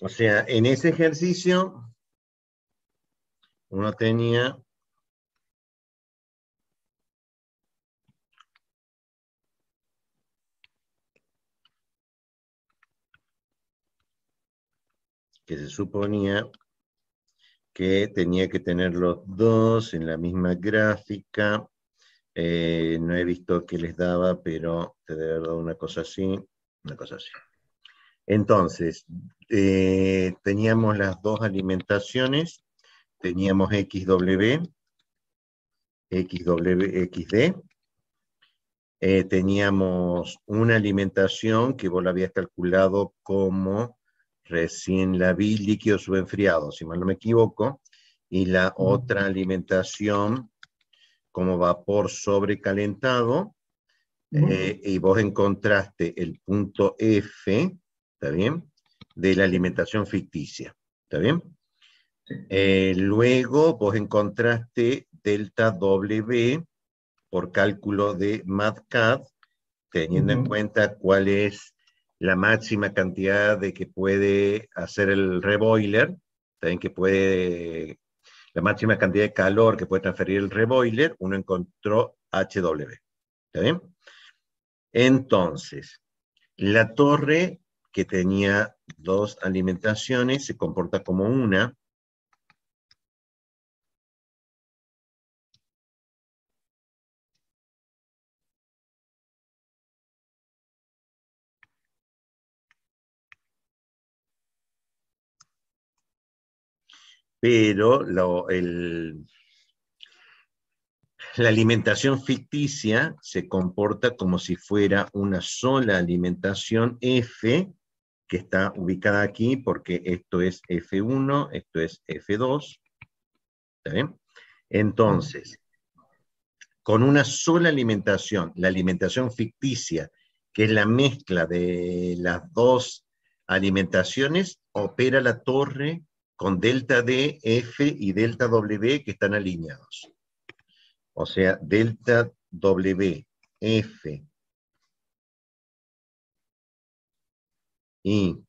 O sea, en ese ejercicio uno tenía que se suponía que tenía que tener los dos en la misma gráfica. No he visto qué les daba, pero te debe haber dado una cosa así, una cosa así. Entonces, teníamos las dos alimentaciones, teníamos XW, XW, XD, teníamos una alimentación que vos la habías calculado como, recién la vi, líquido subenfriado, si mal no me equivoco, y la otra alimentación como vapor sobrecalentado, y vos encontraste el punto F, ¿está bien?, de la alimentación ficticia, ¿está bien? Luego vos encontraste delta W por cálculo de MATCAD, teniendo en cuenta cuál es la máxima cantidad de que puede hacer el reboiler, también que puede, la máxima cantidad de calor que puede transferir el reboiler, uno encontró HW, ¿está bien? Entonces, la torre que tenía dos alimentaciones se comporta como una. Pero la alimentación ficticia se comporta como si fuera una sola alimentación F, que está ubicada aquí porque esto es F1, esto es F2, ¿está bien? Entonces, con una sola alimentación, la alimentación ficticia, que es la mezcla de las dos alimentaciones, opera la torre con delta D, F y delta W que están alineados. O sea, delta W, F y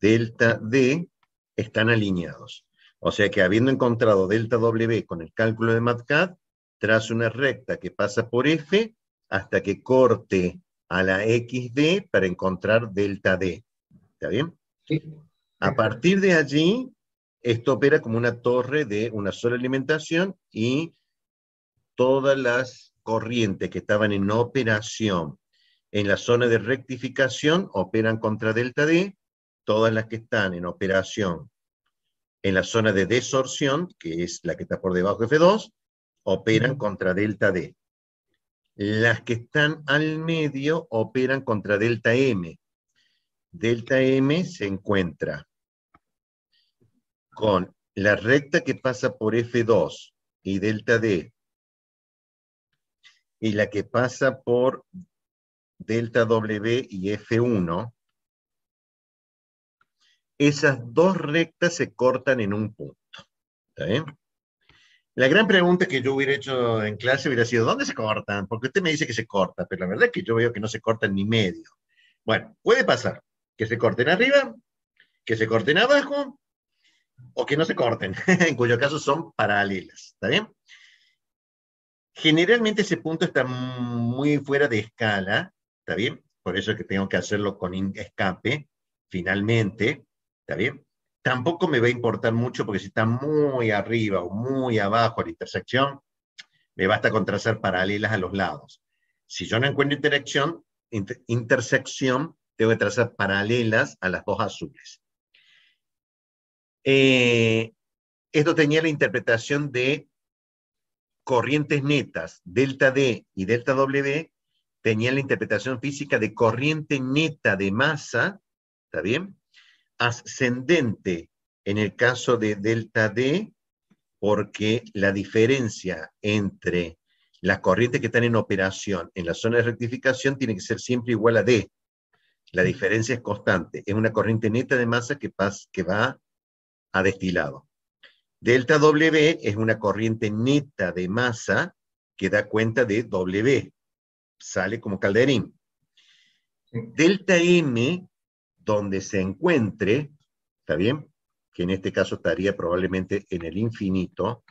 delta D están alineados. O sea que habiendo encontrado delta W con el cálculo de MATCAD, trazo una recta que pasa por F hasta que corte a la XD para encontrar delta D. ¿Está bien? Sí. A partir de allí, esto opera como una torre de una sola alimentación y todas las corrientes que estaban en operación en la zona de rectificación operan contra delta D, todas las que están en operación en la zona de desorción, que es la que está por debajo de F2, operan contra delta D. Las que están al medio operan contra delta M. Delta M se encuentra con la recta que pasa por F2 y delta D, y la que pasa por delta W y F1, esas dos rectas se cortan en un punto. ¿Está bien? La gran pregunta que yo hubiera hecho en clase hubiera sido, ¿dónde se cortan? Porque usted me dice que se corta, pero la verdad es que yo veo que no se cortan ni medio. Bueno, puede pasar que se corten arriba, que se corten abajo, o que no se corten, en cuyo caso son paralelas. ¿Está bien? Generalmente ese punto está muy fuera de escala, ¿está bien? Por eso es que tengo que hacerlo con escape, finalmente, ¿está bien? Tampoco me va a importar mucho porque si está muy arriba o muy abajo a la intersección, me basta con trazar paralelas a los lados. Si yo no encuentro intersección, tengo que trazar paralelas a las dos azules. Esto tenía la interpretación de corrientes netas, delta D y delta W, tenían la interpretación física de corriente neta de masa, ¿está bien? Ascendente en el caso de delta D, porque la diferencia entre las corrientes que están en operación en la zona de rectificación tiene que ser siempre igual a D. La diferencia es constante. Es una corriente neta de masa que va a destilado. Delta W es una corriente neta de masa que da cuenta de W. Sale como calderín. Sí. Delta M, donde se encuentre, ¿está bien? Que en este caso estaría probablemente en el infinito,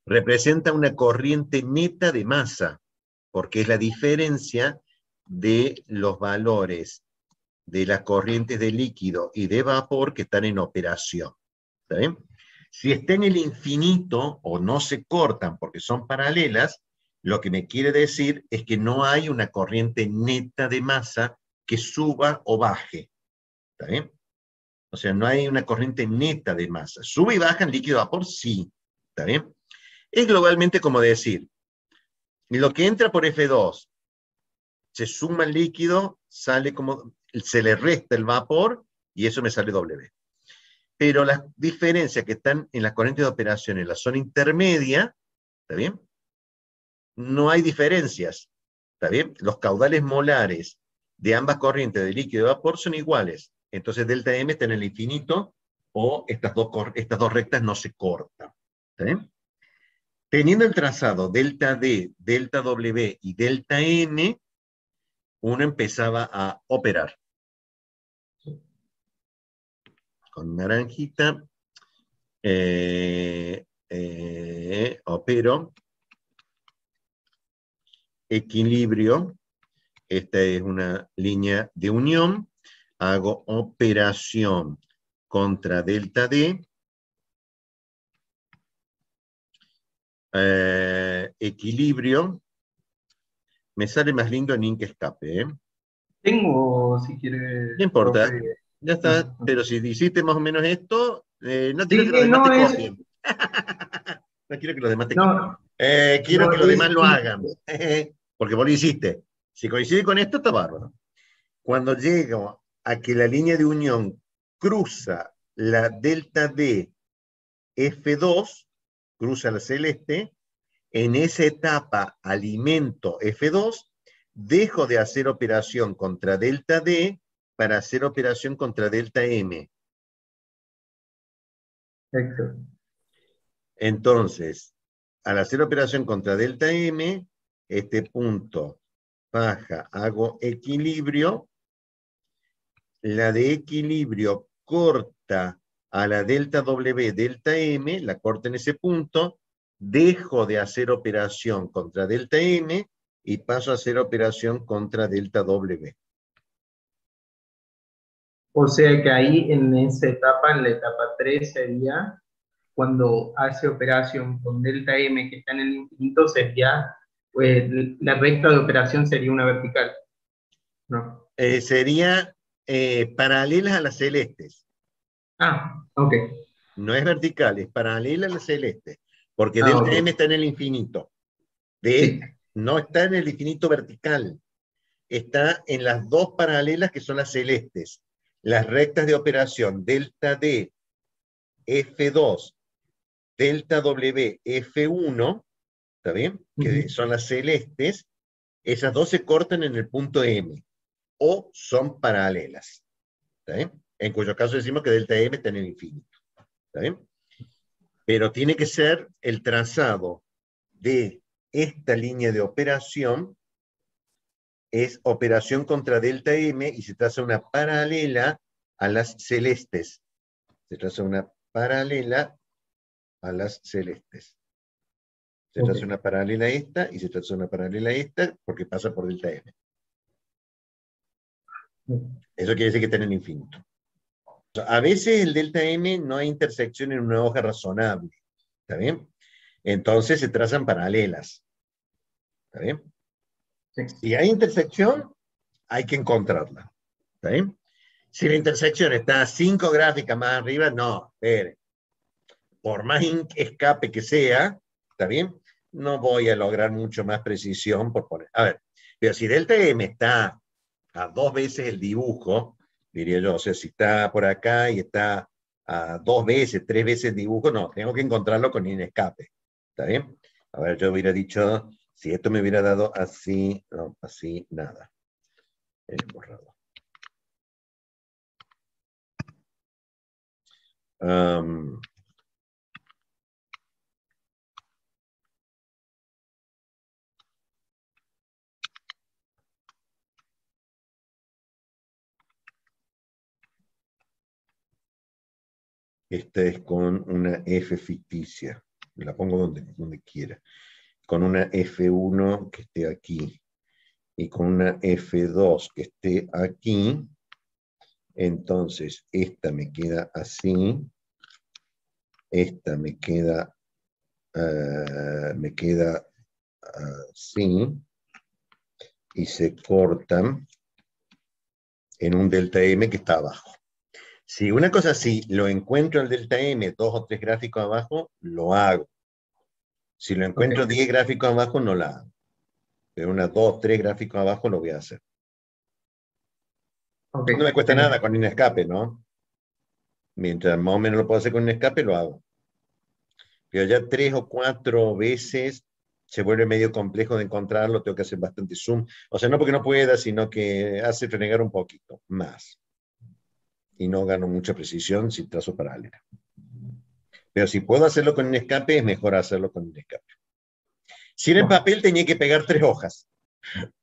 representa una corriente neta de masa, porque es la diferencia de los valores de las corrientes de líquido y de vapor que están en operación. ¿Está bien? Si está en el infinito o no se cortan porque son paralelas, lo que me quiere decir es que no hay una corriente neta de masa que suba o baje. ¿Está bien? O sea, no hay una corriente neta de masa. ¿Sube y baja en líquido vapor? Sí. ¿Está bien? Es globalmente como decir, lo que entra por F2 se suma el líquido, sale como, se le resta el vapor y eso me sale W. Pero las diferencias que están en las corrientes de operación en la zona intermedia, ¿está bien? No hay diferencias, ¿está bien? Los caudales molares de ambas corrientes de líquido y de vapor son iguales. Entonces delta M está en el infinito o estas dos rectas no se cortan. ¿Está bien? Teniendo el trazado delta D, delta W y delta M, uno empezaba a operar. Con naranjita, opero, equilibrio, esta es una línea de unión, hago operación contra delta D, equilibrio, me sale más lindo en ink escape, ¿eh? Tengo, si quiere, No importa, profe. ya está, Ah, pero si hiciste más o menos esto, no quiero sí, que los sí, demás no te es, copien. No quiero que los demás te copien. no, Quiero no que los demás es, lo hagan, porque vos lo hiciste. Si coincide con esto, está bárbaro. Cuando llego a que la línea de unión cruza la delta D F2, cruza la celeste, en esa etapa alimento F2, dejo de hacer operación contra delta D para hacer operación contra delta M. exacto. Entonces, al hacer operación contra delta M, este punto baja, hago equilibrio, la de equilibrio corta a la delta W, delta M, la corta en ese punto, dejo de hacer operación contra delta M y paso a hacer operación contra delta W. O sea que ahí en esa etapa, en la etapa 3 sería cuando hace operación con delta M que está en el infinito, sería, pues, la recta de operación sería una vertical, ¿no? Sería paralelas a las celestes. Ah, ok. No es vertical, es paralela a las celestes. Porque Ah, delta ok. M está en el infinito. Sí. No está en el infinito vertical. Está en las dos paralelas que son las celestes. Las rectas de operación delta D, F2, delta W, F1, ¿está bien? Que Ujú. son las celestes, esas dos se cortan en el punto M o son paralelas, ¿está bien? En cuyo caso decimos que delta M está en el infinito, ¿está bien? Pero tiene que ser el trazado de esta línea de operación, es operación contra delta M y se traza una paralela a las celestes. Se traza una paralela a las celestes. Se Ok. traza una paralela a esta y se traza una paralela a esta porque pasa por delta M. Eso quiere decir que está en el infinito. O sea, a veces el delta M no hay intersección en una hoja razonable. ¿Está bien? Entonces se trazan paralelas. ¿Está bien? Sí. Si hay intersección, hay que encontrarla. ¿Está bien? Si la intersección está a 5 gráficas más arriba, no, espere. Por más escape que sea, ¿está bien? No voy a lograr mucho más precisión por poner. A ver, pero si delta M está a 2 veces el dibujo, diría yo, o sea, si está por acá y está a 2 veces, 3 veces el dibujo, no, tengo que encontrarlo con escape. ¿Está bien? A ver, yo hubiera dicho, si esto me hubiera dado así, no, así, nada. Borrado. Um, Esta es con una F ficticia. La pongo donde quiera. Con una F1 que esté aquí. Y con una F2 que esté aquí. Entonces, esta me queda así. Esta me queda así. Y se cortan en un delta M que está abajo. Si una cosa así lo encuentro el delta M 2 o 3 gráficos abajo, lo hago. Si lo encuentro Ok, 10 gráficos abajo, no la hago. Pero unas 2, 3 gráficos abajo lo voy a hacer. ok, No me cuesta nada genial. con un escape, ¿no? Mientras más o menos lo puedo hacer con un escape, lo hago. Pero ya 3 o 4 veces se vuelve medio complejo de encontrarlo, tengo que hacer bastante zoom. O sea, no porque no pueda, sino que hace frenegar un poquito más. Y no gano mucha precisión si trazo paralela. Pero si puedo hacerlo con un escape, es mejor hacerlo con un escape. Si en el Bueno, papel tenía que pegar 3 hojas.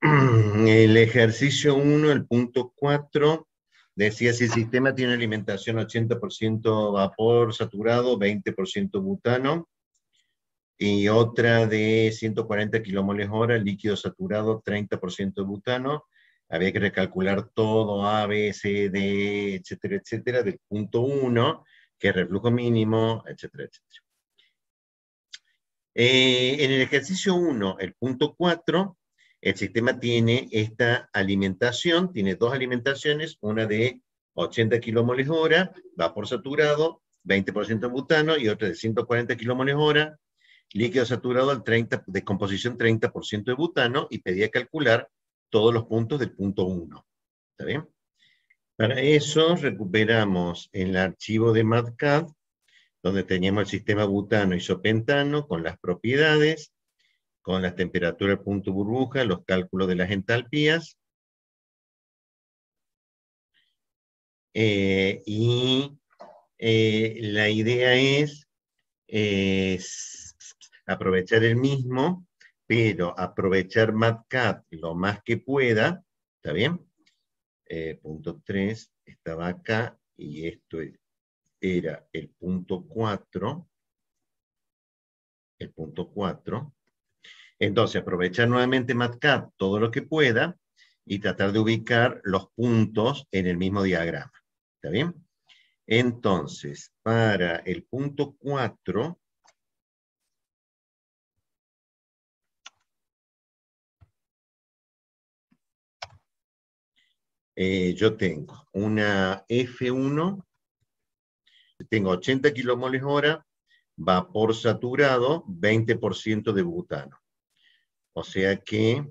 El ejercicio 1, el punto 4, decía si el sistema tiene alimentación 80% vapor saturado, 20% butano, y otra de 140 kilomoles hora, líquido saturado, 30% butano. Había que recalcular todo, A, B, C, D, etcétera, etcétera, del punto 1, que es reflujo mínimo, etcétera, etcétera. En el ejercicio 1, el punto 4, el sistema tiene esta alimentación, tiene dos alimentaciones, una de 80 kilomoles hora, vapor saturado, 20% butano, y otra de 140 kilomoles hora, líquido saturado al 30, de composición 30% de butano, y pedía calcular todos los puntos del punto 1. ¿Está bien? Para eso recuperamos el archivo de MATCAD, donde teníamos el sistema butano isopentano con las propiedades, con las temperaturas punto burbuja, los cálculos de las entalpías, y la idea es aprovechar el mismo, pero aprovechar MATCAD lo más que pueda, ¿está bien? Punto 3 estaba acá, y esto era el punto 4, el punto 4. Entonces, aprovechar nuevamente MATCAD todo lo que pueda y tratar de ubicar los puntos en el mismo diagrama. ¿Está bien? Entonces, para el punto 4, yo tengo una F1, tengo 80 kilomoles hora, vapor saturado, 20% de butano. O sea que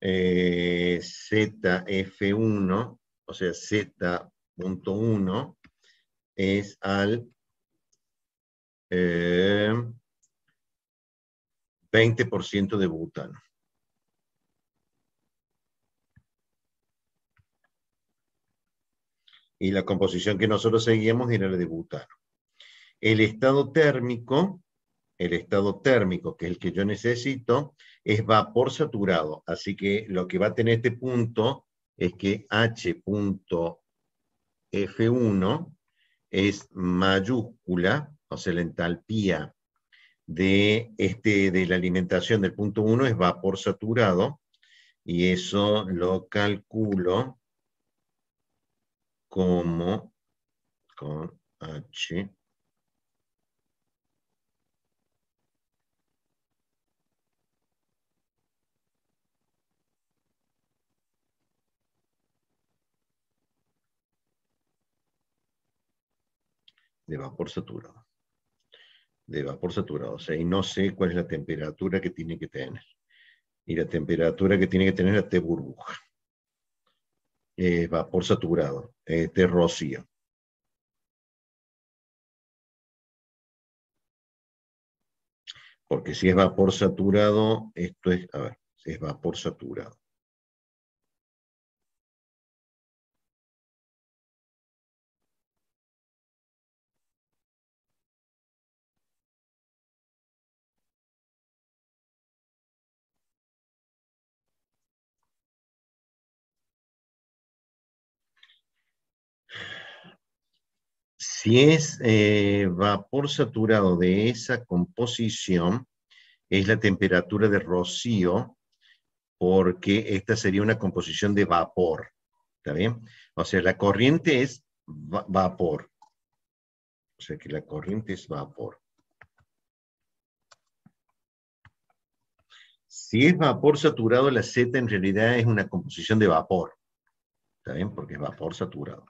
ZF1, o sea, Z.1 es al 20% de butano. Y la composición que nosotros seguíamos era la de butano. El estado térmico, que es el que yo necesito, es vapor saturado. Así que lo que va a tener este punto es que H.F1 es mayúscula, o sea, la entalpía de la alimentación del punto 1 es vapor saturado, y eso lo calculo como con H de vapor saturado. De vapor saturado, o sea, y no sé cuál es la temperatura que tiene que tener. Y la temperatura que tiene que tener es la T burbuja. Vapor saturado, de rocío. Porque si es vapor saturado, esto es, a ver, es vapor saturado. Si es vapor saturado de esa composición, es la temperatura de rocío, porque esta sería una composición de vapor. ¿Está bien? O sea, la corriente es vapor. O sea que la corriente es vapor. Si es vapor saturado, la Z en realidad es una composición de vapor. ¿Está bien? Porque es vapor saturado.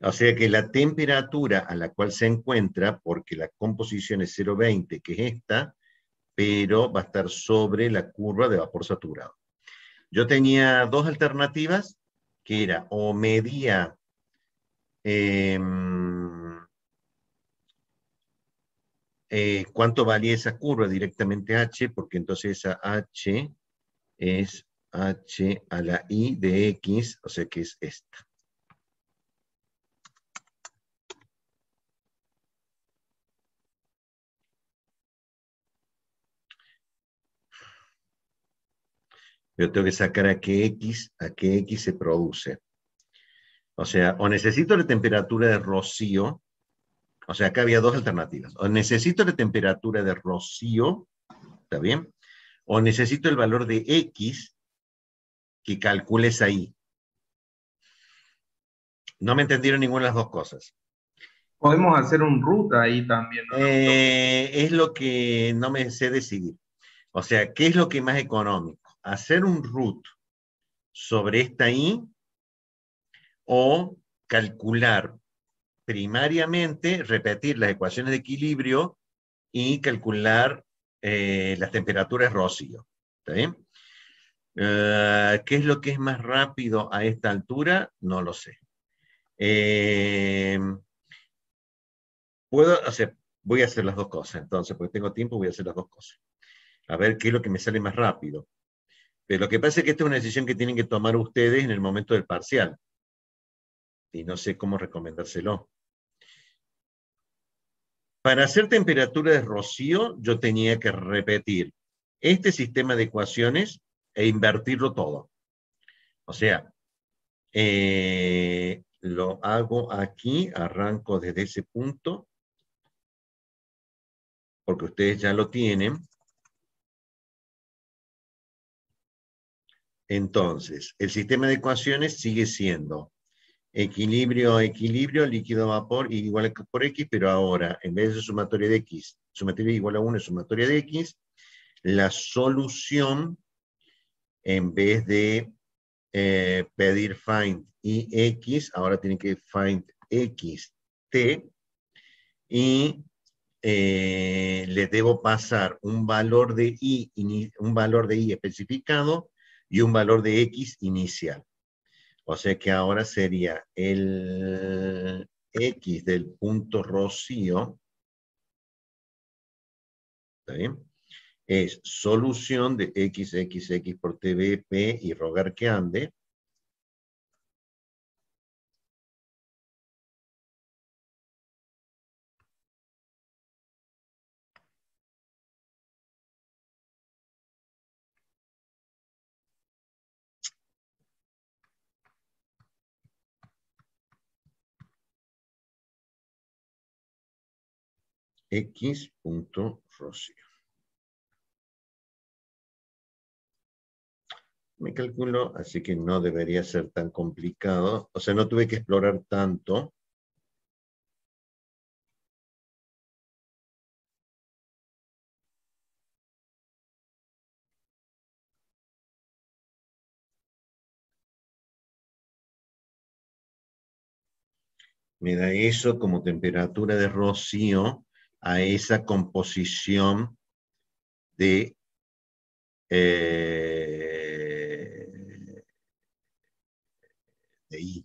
O sea que la temperatura a la cual se encuentra, porque la composición es 0,20, que es esta, pero va a estar sobre la curva de vapor saturado. Yo tenía dos alternativas, que era o medía cuánto valía esa curva directamente H, porque entonces esa H es H a la I de X, o sea que es esta. Yo tengo que sacar a qué X se produce. O sea, o necesito la temperatura de rocío, o sea, acá había dos alternativas. O necesito la temperatura de rocío, ¿está bien? O necesito el valor de X que calcules ahí. No me entendieron ninguna de las dos cosas. Podemos hacer un root ahí también, ¿no? Es lo que no me sé decidir. O sea, ¿qué es lo que es más económico? ¿Hacer un root sobre esta I o calcular primariamente, repetir las ecuaciones de equilibrio y calcular las temperaturas rocío? ¿Está bien? ¿Qué es lo que es más rápido a esta altura? No lo sé. Puedo hacer, voy a hacer las dos cosas, entonces, porque tengo tiempo, voy a hacer las dos cosas. A ver qué es lo que me sale más rápido. Pero lo que pasa es que esta es una decisión que tienen que tomar ustedes en el momento del parcial. Y no sé cómo recomendárselo. Para hacer temperatura de rocío, yo tenía que repetir este sistema de ecuaciones e invertirlo todo. O sea, lo hago aquí, arranco desde ese punto, porque ustedes ya lo tienen. Entonces, el sistema de ecuaciones sigue siendo equilibrio, equilibrio, líquido, vapor, igual a por X, pero ahora, en vez de sumatoria de X, sumatoria igual a 1 es sumatoria de X, la solución, en vez de pedir find Ix, ahora tienen que find Xt, y les debo pasar un valor de I especificado y un valor de X inicial. O sea que ahora sería el X del punto rocío, ¿está bien? Es solución de X por TBP y rogar que ande. X punto rocío. Me calculo, así que no debería ser tan complicado. O sea, no tuve que explorar tanto. Me da eso como temperatura de rocío a esa composición de I.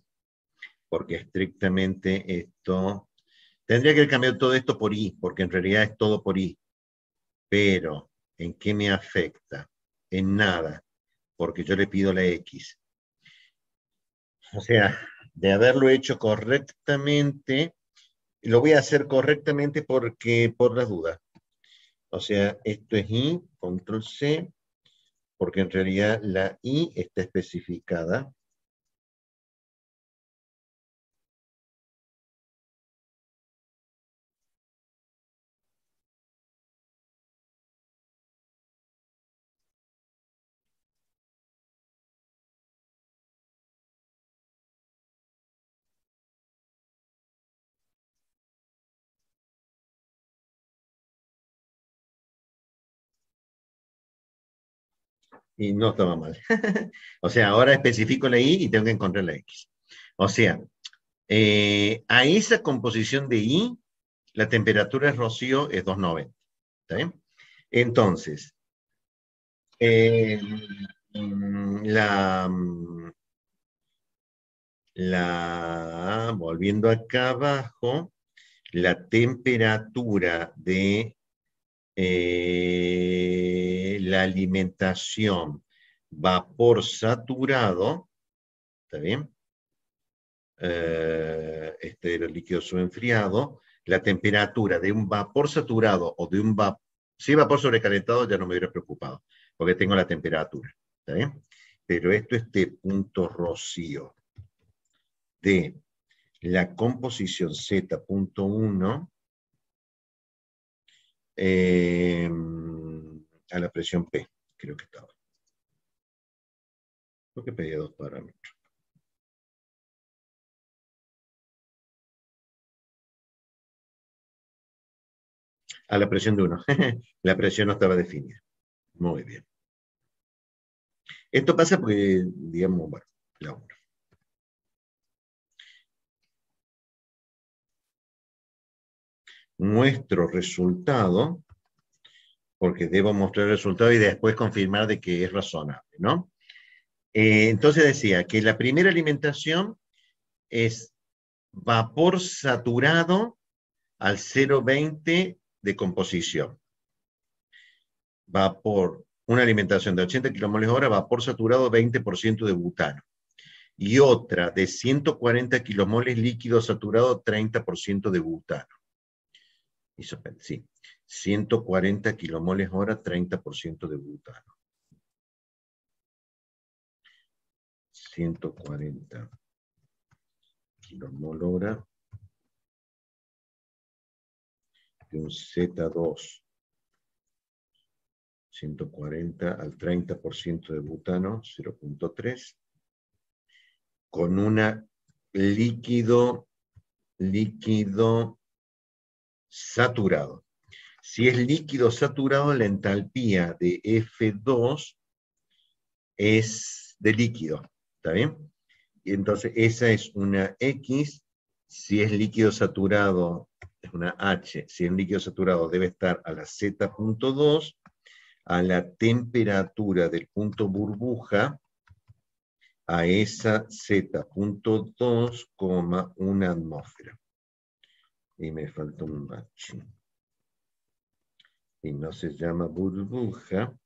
Porque estrictamente esto... Tendría que cambiar todo esto por I, porque en realidad es todo por I. Pero, ¿en qué me afecta? En nada, porque yo le pido la X. O sea, de haberlo hecho correctamente, lo voy a hacer correctamente porque, por las dudas. O sea, esto es I, control C, porque en realidad la I está especificada. Y no estaba mal. O sea, ahora especifico la Y y tengo que encontrar la X. O sea, a esa composición de Y, la temperatura de rocío es 290. ¿Está bien? Entonces, eh, la, volviendo acá abajo, la temperatura de la alimentación vapor saturado, ¿está bien? Este era el líquido subenfriado, la temperatura de un vapor saturado o de un vapor, si vapor sobrecalentado ya no me hubiera preocupado, porque tengo la temperatura, ¿está bien? Pero esto es de punto rocío de la composición Z.1 a la presión P, creo que estaba. Creo que pedía 2 parámetros. A la presión de 1. La presión no estaba definida. Muy bien. Esto pasa porque, digamos, bueno, la 1. Nuestro resultado, porque debo mostrar el resultado y después confirmar de que es razonable, ¿no? Entonces decía que la primera alimentación es vapor saturado al 0,20 de composición. Vapor, una alimentación de 80 kmol hora, vapor saturado 20% de butano. Y otra de 140 kilomoles líquido saturado 30% de butano. Sí, 140 kilomoles hora, 30% de butano. 140 kilomol hora de un Z2 140 al 30% de butano, 0,3, con una líquido saturado. Si es líquido saturado, la entalpía de F2 es de líquido, ¿está bien? Y entonces esa es una X, si es líquido saturado, es una H, si es líquido saturado debe estar a la Z.2, a la temperatura del punto burbuja, a esa Z.2, una atmósfera. Y me falta un H. Y no se llama burbuja.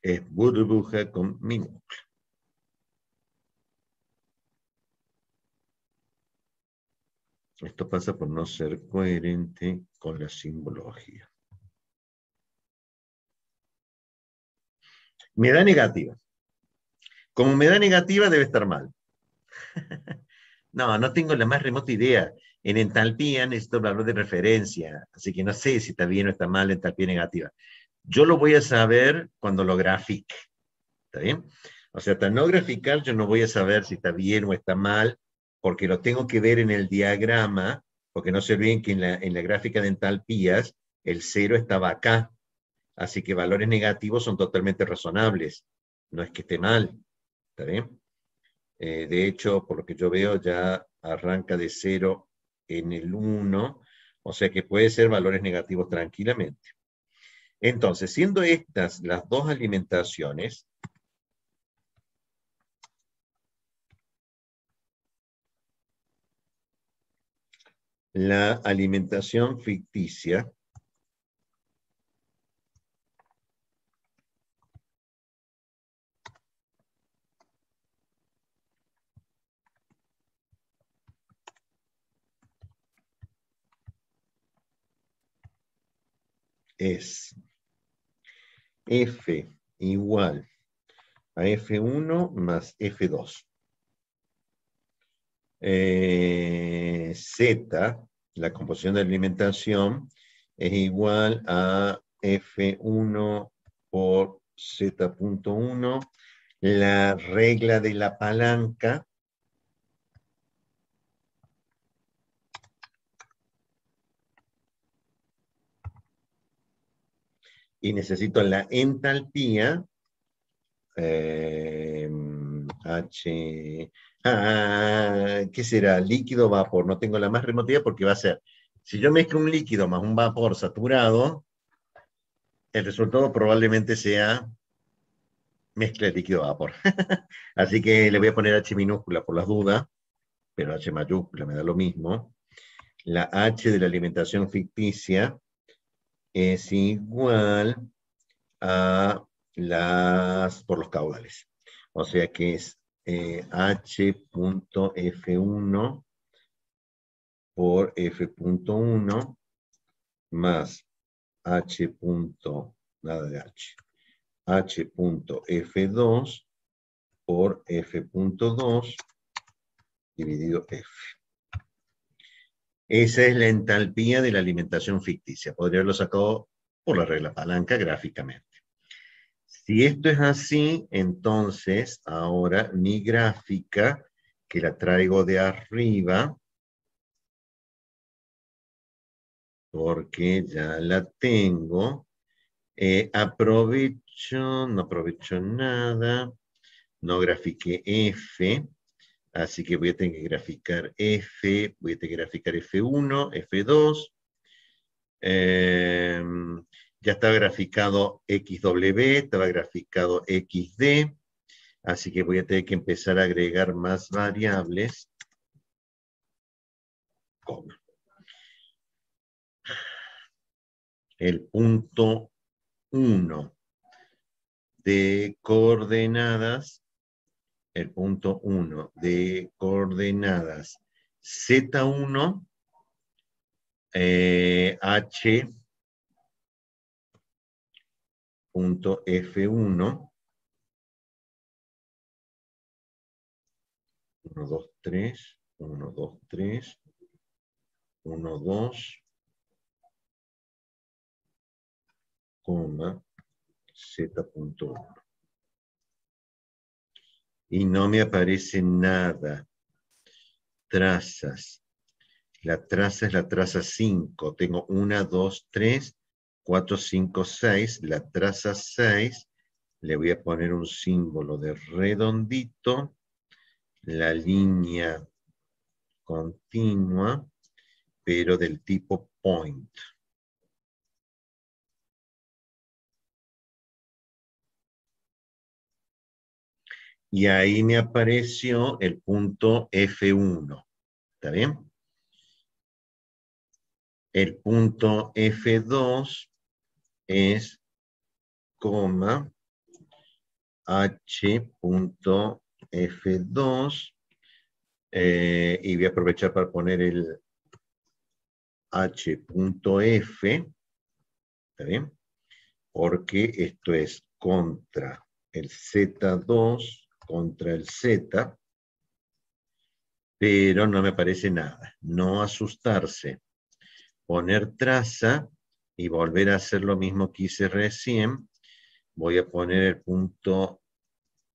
Es burbuja con minúscula. Esto pasa por no ser coherente con la simbología. Me da negativa. Como me da negativa, debe estar mal. No, no tengo la más remota idea. En entalpía necesito un valor de referencia, así que no sé si está bien o está mal la entalpía negativa. Yo lo voy a saber cuando lo grafique. ¿Está bien? O sea, hasta no graficar, yo no voy a saber si está bien o está mal, porque lo tengo que ver en el diagrama, porque no se olviden que en la gráfica de entalpías, el 0 estaba acá. Así que valores negativos son totalmente razonables. No es que esté mal. ¿Está bien? De hecho, por lo que yo veo, ya arranca de 0 en el 1, o sea que puede ser valores negativos tranquilamente. Entonces, siendo estas las dos alimentaciones, la alimentación ficticia es F igual a F1 más F2. Z, la composición de alimentación, es igual a F1 por Z.1. La regla de la palanca y necesito la entalpía, ¿qué será? Líquido o vapor, no tengo la más remota idea porque va a ser, si yo mezclo un líquido más un vapor saturado, el resultado probablemente sea mezcla de líquido a vapor. Así que le voy a poner H minúscula por las dudas, pero H mayúscula me da lo mismo. La H de la alimentación ficticia es igual a las por los caudales. O sea que es H.F1 por F.1 más H. Nada de H. H.F2 por F.2 dividido F. Esa es la entalpía de la alimentación ficticia. Podría haberlo sacado por la regla palanca gráficamente. Si esto es así, entonces ahora mi gráfica, que la traigo de arriba, porque ya la tengo, no aprovecho nada, no grafiqué F, así que voy a tener que graficar F, voy a tener que graficar F1, F2, ya estaba graficado XW, estaba graficado XD, así que voy a tener que empezar a agregar más variables, coma. El punto 1 de coordenadas, el punto 1 de coordenadas Z1, H punto F1, 1, 2, 3, 1, 2, 3, 1, 2, coma, Z.1. Y no me aparece nada. Trazas. La traza es la traza 5. Tengo 1, 2, 3, 4, 5, 6. La traza 6. Le voy a poner un símbolo de redondito. La línea continua, pero del tipo point. Y ahí me apareció el punto F1. ¿Está bien? El punto F2 es, coma, H.F2, y voy a aprovechar para poner el H.F, ¿está bien? Porque esto es contra el Z2, contra el Z, pero no me aparece nada. No asustarse. Poner traza y volver a hacer lo mismo que hice recién. Voy a poner el punto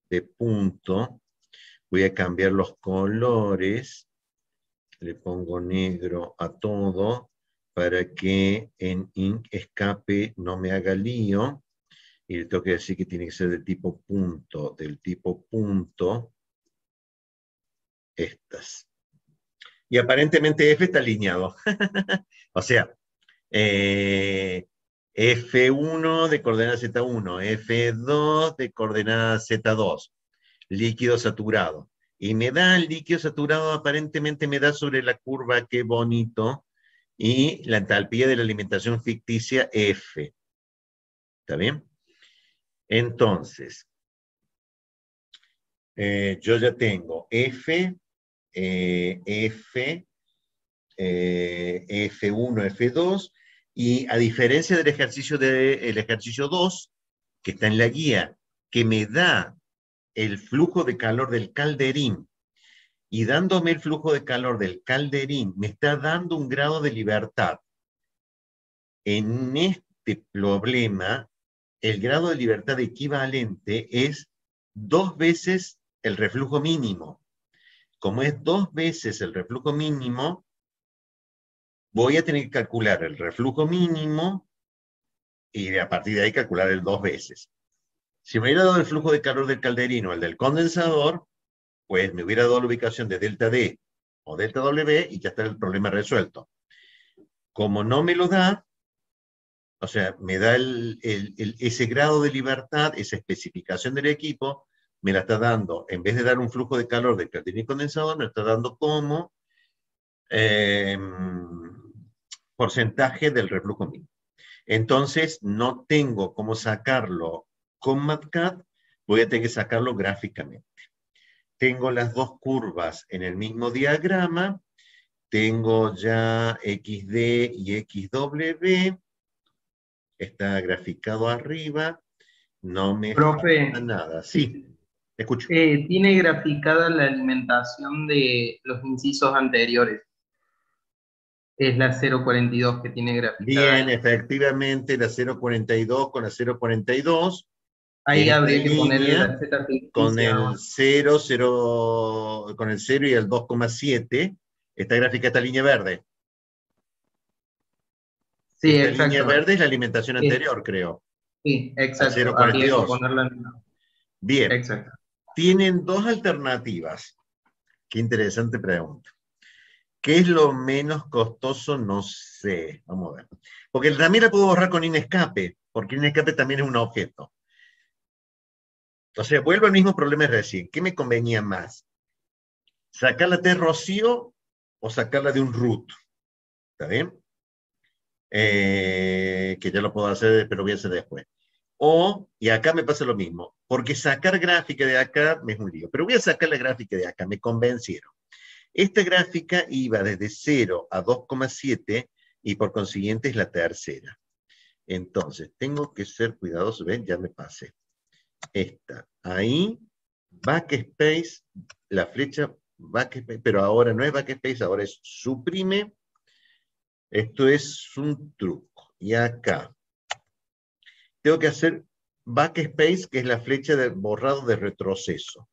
de punto. Voy a cambiar los colores. Le pongo negro a todo para que en Ink Escape no me haga lío. Y le tengo que decir que tiene que ser del tipo punto. Del tipo punto, estas. Y aparentemente F está alineado. O sea, F1 de coordenada Z1, F2 de coordenada Z2, líquido saturado. Y me da el líquido saturado, aparentemente me da sobre la curva, qué bonito, y la entalpía de la alimentación ficticia F. ¿Está bien? Entonces, yo ya tengo F, F, F1, F2, y a diferencia del ejercicio, ejercicio 2, que está en la guía, que me da el flujo de calor del calderín, y dándome el flujo de calor del calderín, me está dando un grado de libertad. En este problema, el grado de libertad equivalente es 2 veces el reflujo mínimo. Como es 2 veces el reflujo mínimo, voy a tener que calcular el reflujo mínimo y a partir de ahí calcular el 2 veces. Si me hubiera dado el flujo de calor del calderino, el del condensador, pues me hubiera dado la ubicación de delta D o delta W y ya está el problema resuelto. Como no me lo da, o sea, me da ese grado de libertad, esa especificación del equipo, me la está dando, en vez de dar un flujo de calor del calderino y condensador, me está dando como porcentaje del reflujo mínimo. Entonces, no tengo cómo sacarlo con MATCAD, voy a tener que sacarlo gráficamente. Tengo las dos curvas en el mismo diagrama, tengo ya XD y XW, está graficado arriba, no me falta Profe, nada. Sí, escucho. tiene graficada la alimentación de los incisos anteriores. Es la 042 que tiene graficada Bien, ahí. efectivamente, la 042 con la 042, que Ahí es esta habría que ponerle línea, la Z con ficticia. el 0, con el 0 y el 2,7, está gráfica esta línea verde. Sí, Esta línea exacto. verde es la alimentación Es- anterior, creo, sí, la exacto. Habría que 0,42. ponerla. Bien, Exacto. tienen dos alternativas. Qué interesante pregunta. ¿Qué es lo menos costoso? No sé. Vamos a ver. Porque también la puedo borrar con inescape, porque inescape también es un objeto. O sea, vuelvo al mismo problema de recién. ¿Qué me convenía más? ¿Sacarla de Rocío o sacarla de un root? ¿Está bien? Que ya lo puedo hacer, pero voy a hacer después. O, y acá me pasa lo mismo, porque sacar gráfica de acá me es un lío, pero voy a sacar la gráfica de acá, me convencieron. Esta gráfica iba desde 0 a 2,7 y por consiguiente es la tercera. Entonces, tengo que ser cuidadoso, ven, ya me pasé. Esta, ahí, backspace, la flecha backspace, pero ahora no es backspace, ahora es suprime. Esto es un truco. Y acá, tengo que hacer backspace, que es la flecha de borrado de retroceso.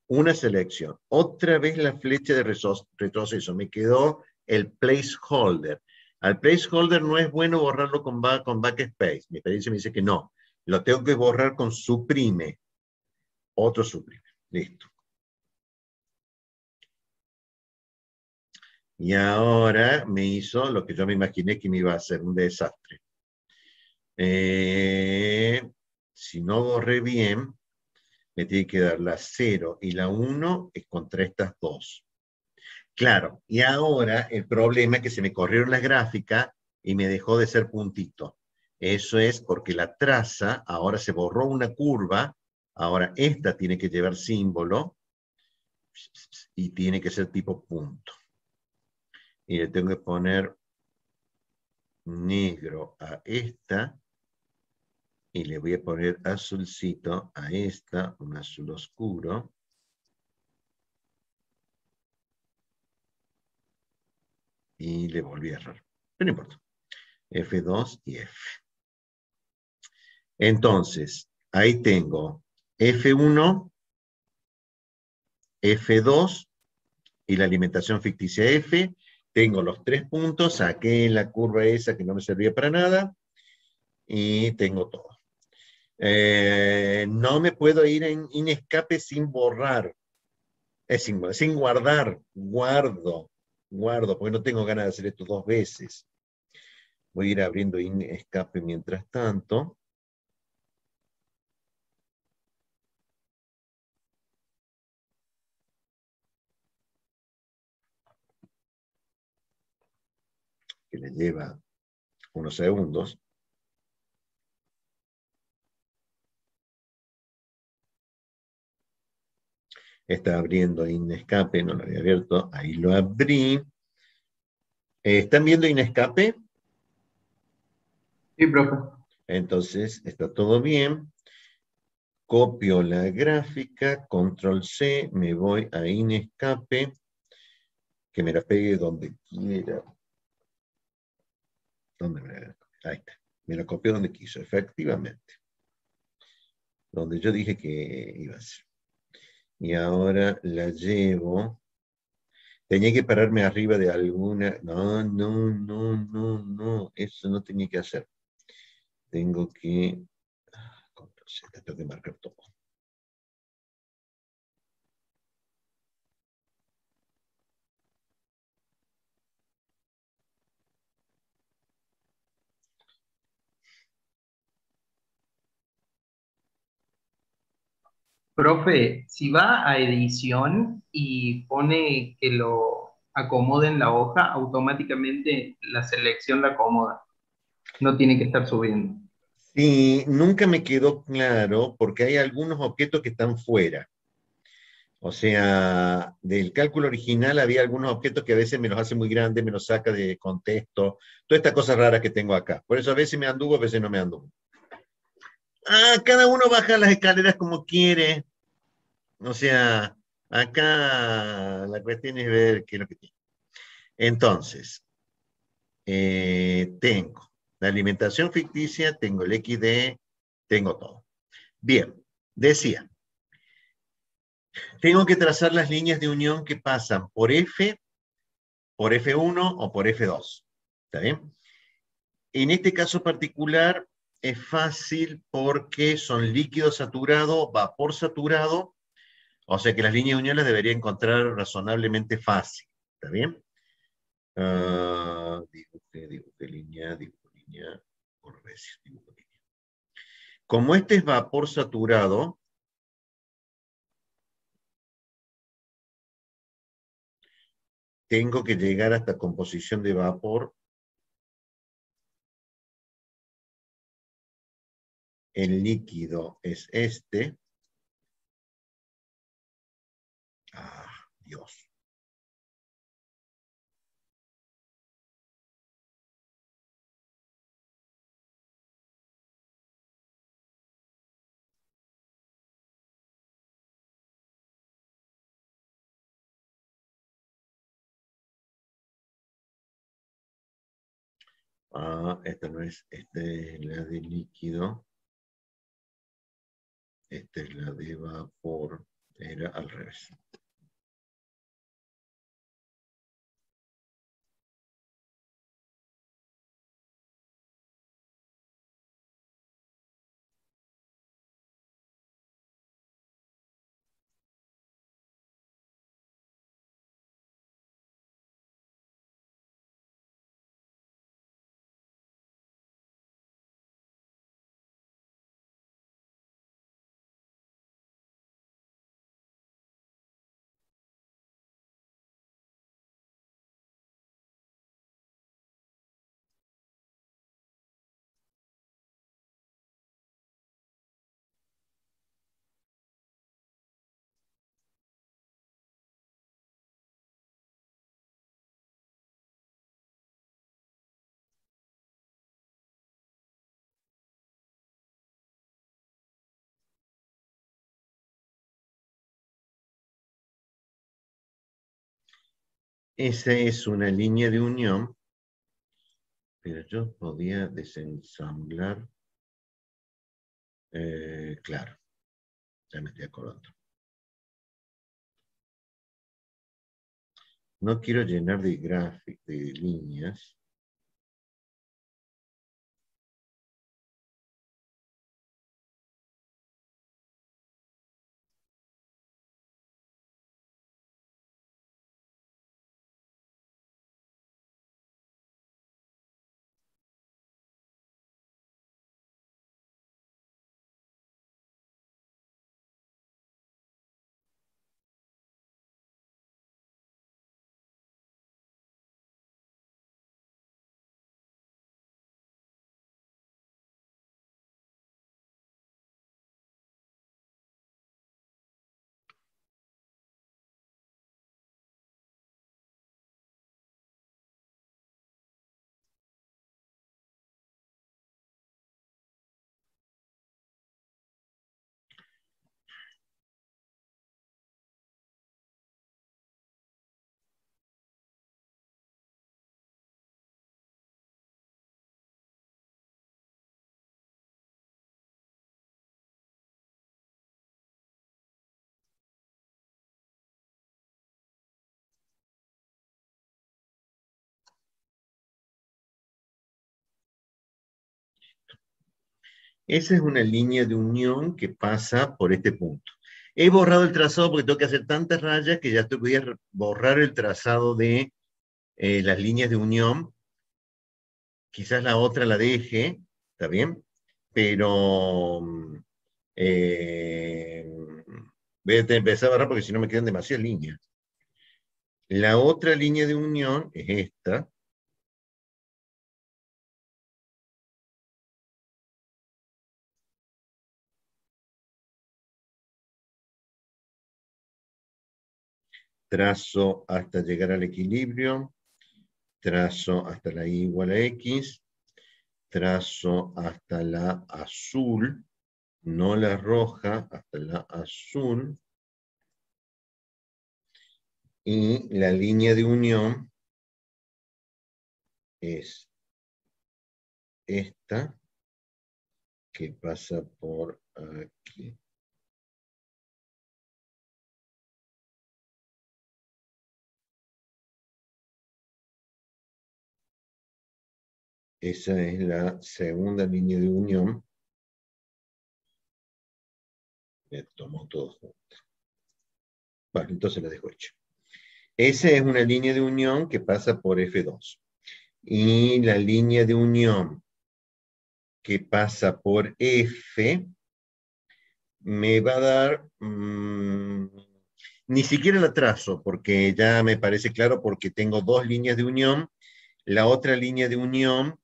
Una selección. Otra vez la flecha de retroceso. Me quedó el placeholder. Al placeholder no es bueno borrarlo con backspace. Mi experiencia me dice que no. Lo tengo que borrar con suprime. Otro suprime. Listo. Y ahora me hizo lo que yo me imaginé que me iba a hacer, un desastre. Si no borré bien, me tiene que dar la 0 y la 1 es contra estas dos. Claro, y ahora el problema es que se me corrieron las gráficas y me dejó de ser puntito. Eso es porque la traza, ahora se borró una curva, ahora esta tiene que llevar símbolo y tiene que ser tipo punto. Y le tengo que poner negro a esta y le voy a poner azulcito a esta, un azul oscuro. Y le volví a errar. Pero no importa. F2 y F. Entonces, ahí tengo F1, F2 y la alimentación ficticia F. Tengo los 3 puntos, saqué la curva esa que no me servía para nada y tengo todo. No me puedo ir en escape sin borrar, sin guardar, guardo, porque no tengo ganas de hacer esto dos veces. Voy a ir abriendo escape mientras tanto. Que le lleva unos segundos. Está abriendo Inescape, no lo había abierto, ahí lo abrí. ¿Están viendo Inescape? Sí, profe. Entonces, está todo bien. Copio la gráfica, control C, me voy a Inescape, que me la pegue donde quiera. ¿Dónde me la... Ahí está. Me la copió donde quiso, efectivamente. Donde yo dije que iba a ser. Y ahora la llevo. Tenía que pararme arriba de alguna. No. Eso no tenía que hacer. tengo que... Control Z, tengo que marcar todo. Profe, si va a edición y pone que lo acomode en la hoja, automáticamente la selección la acomoda. No tiene que estar subiendo. Sí, nunca me quedó claro porque hay algunos objetos que están fuera. O sea, del cálculo original había algunos objetos que a veces me los hace muy grandes, me los saca de contexto, todas estas cosas raras que tengo acá. Por eso a veces me anduvo, a veces no me anduvo. Ah, cada uno baja las escaleras como quiere. O sea, acá la cuestión es ver qué es lo que tiene. Entonces, tengo la alimentación ficticia, tengo el XD, tengo todo. Bien, decía, tengo que trazar las líneas de unión que pasan por F1 o por F2. ¿Está bien? En este caso particular es fácil porque son líquido saturado, vapor saturado, o sea que las líneas de unión las debería encontrar razonablemente fácil. ¿Está bien? Dibujo línea, por veces, dibujo línea. Como este es vapor saturado, tengo que llegar hasta composición de vapor. El líquido es este. Ah, Dios. Ah, esta no es, esta es la de líquido. Esta es la de vapor. Era al revés. Esa es una línea de unión, pero yo podía desensamblar. Claro, ya me estoy acordando. No quiero llenar de gráficos, de líneas. Esa es una línea de unión que pasa por este punto. He borrado el trazado porque tengo que hacer tantas rayas que ya voy a borrar el trazado de las líneas de unión. Quizás la otra la deje, ¿está bien? Pero eh, voy a empezar a borrar porque si no me quedan demasiadas líneas. La otra línea de unión es esta. Trazo hasta llegar al equilibrio. Trazo hasta la y igual a x. Trazo hasta la azul, no la roja, hasta la azul. Y la línea de unión es esta, que pasa por aquí. Esa es la segunda línea de unión. Me tomo todo junto. Vale, entonces la dejo hecha. Esa es una línea de unión que pasa por F2. Y la línea de unión que pasa por F me va a dar... ni siquiera la trazo, porque ya me parece claro, porque tengo dos líneas de unión. La otra línea de unión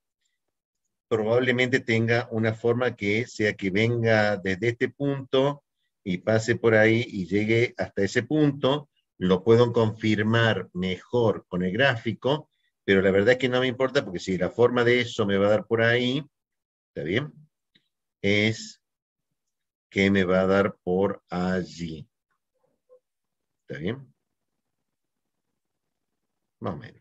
probablemente tenga una forma que sea que venga desde este punto y pase por ahí y llegue hasta ese punto. Lo puedo confirmar mejor con el gráfico, pero la verdad es que no me importa, porque si la forma de eso me va a dar por ahí, ¿está bien? Es que me va a dar por allí. ¿Está bien? Más o menos.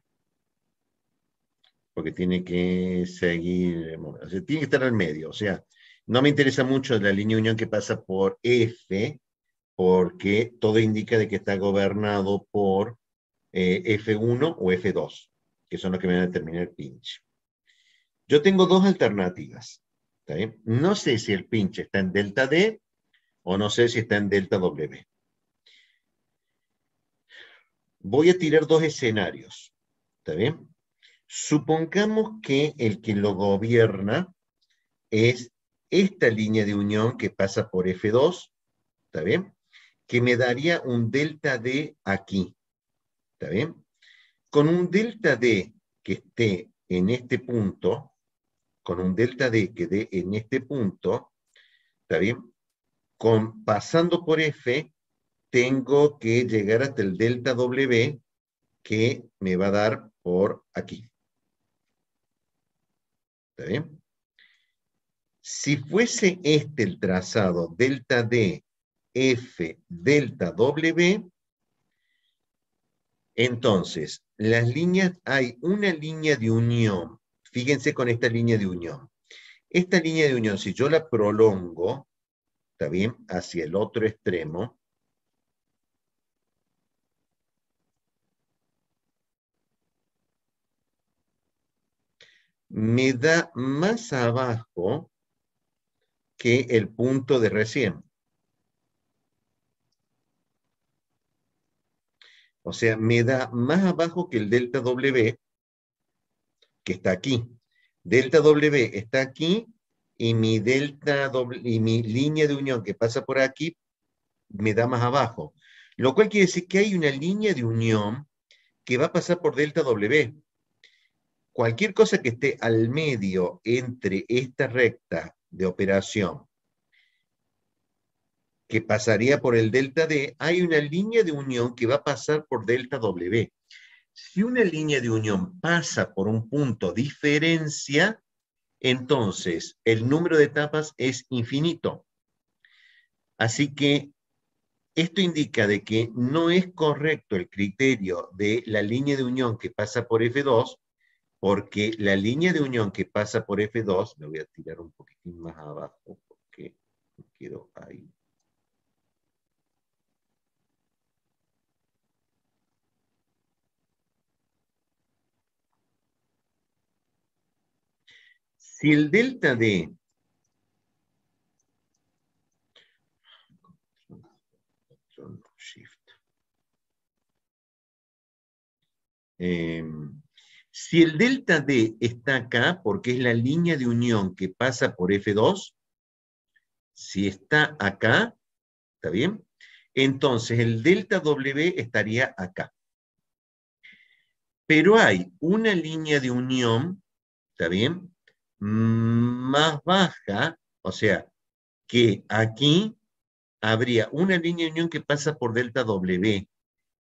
Porque tiene que seguir, o sea, tiene que estar al medio. O sea, no me interesa mucho la línea de unión que pasa por F, porque todo indica de que está gobernado por F1 o F2, que son los que me van a determinar el pinch. Yo tengo dos alternativas. ¿Está bien? No sé si el pinch está en delta D o no sé si está en delta W. Voy a tirar dos escenarios. ¿Está bien? Supongamos que el que lo gobierna es esta línea de unión que pasa por F2, ¿está bien? Que me daría un delta D aquí, ¿está bien? Con un delta D que esté en este punto, con un delta D que dé en este punto, ¿está bien? Pasando por F, tengo que llegar hasta el delta W que me va a dar por aquí. ¿Está bien? Si fuese este el trazado delta D, F, delta W, entonces, las líneas, hay una línea de unión. Fíjense con esta línea de unión. Esta línea de unión, si yo la prolongo, ¿está bien? Hacia el otro extremo, me da más abajo que el punto de recién. O sea, me da más abajo que el delta W, que está aquí. Delta W está aquí, y mi delta W, y mi línea de unión que pasa por aquí me da más abajo. Lo cual quiere decir que hay una línea de unión que va a pasar por delta W. Cualquier cosa que esté al medio entre esta recta de operación que pasaría por el delta D, hay una línea de unión que va a pasar por delta W. Si una línea de unión pasa por un punto diferencia, entonces el número de etapas es infinito. Así que esto indica de que no es correcto el criterio de la línea de unión que pasa por F2, porque la línea de unión que pasa por F2, me voy a tirar un poquitín más abajo, porque me quedo ahí. Si el delta D Si el delta D está acá, porque es la línea de unión que pasa por F2, si está acá, ¿está bien? Entonces el delta W estaría acá. Pero hay una línea de unión, ¿está bien? Más baja, o sea, que aquí habría una línea de unión que pasa por delta W.